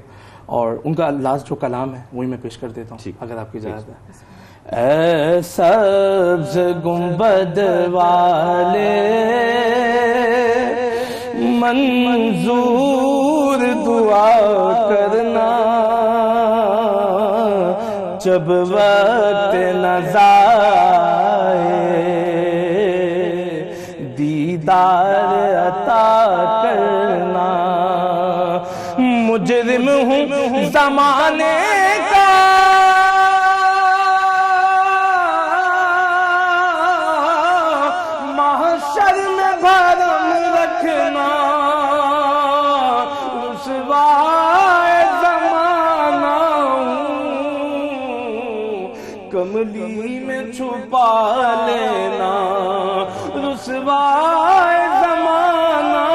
اور ان کا لاسٹ جو کلام ہے وہی میں پیش کر دیتا ہوں اگر آپ کی اجازت ہے۔ اے سبز گنبد والے منظور دعا کرنا، جب وقت نظائے دیدار عطا کرنا، مجرم ہوں زمانے کا محشر میں بھرم رکھنا، رسوائے زمانہ کملی میں چھپا لینا، رسوائے زمانہ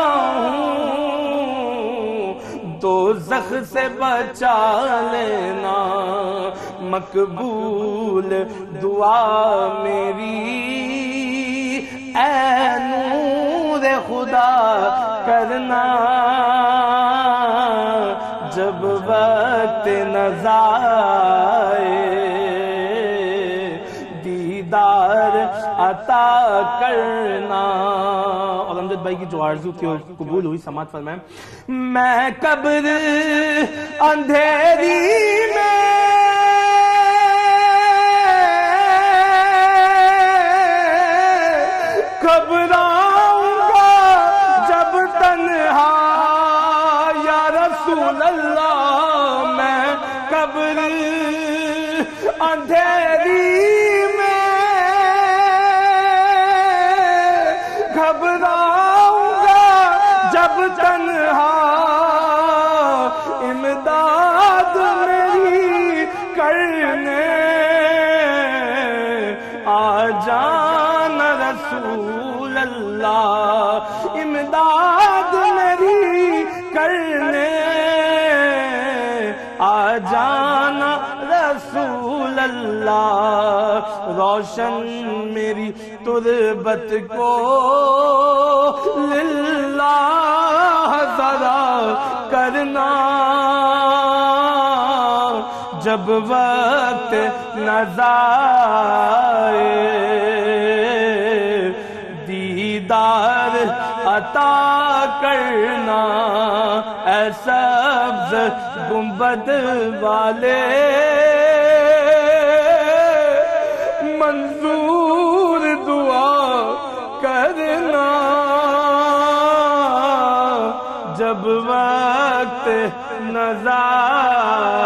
دوزخ سے بچا لینا، مقبول دعا میری اے نور خدا کرنا، جب وقت نظائے دیدار عطا کرنا۔ اور امجد بھائی کی جو آرزو تھی وہ قبول ہوئی، سماعت فرمائیں۔ میں قبر اندھیری میں گھبراؤں گا جب تنہا، یا رسول اللہ میں قبر اندھیری میں گھبراؤں گا جب تنہا، امداد میری کرنے آ جانا رسول اللہ، امداد میری کرنے آ جانا رسول اللہ، روشن میری تربت کو للہ ذرا کرنا، جب جب وقت نظائے دیدار عطا کرنا اے سبز گنبد والے منظور دعا کرنا جب وقت نظائے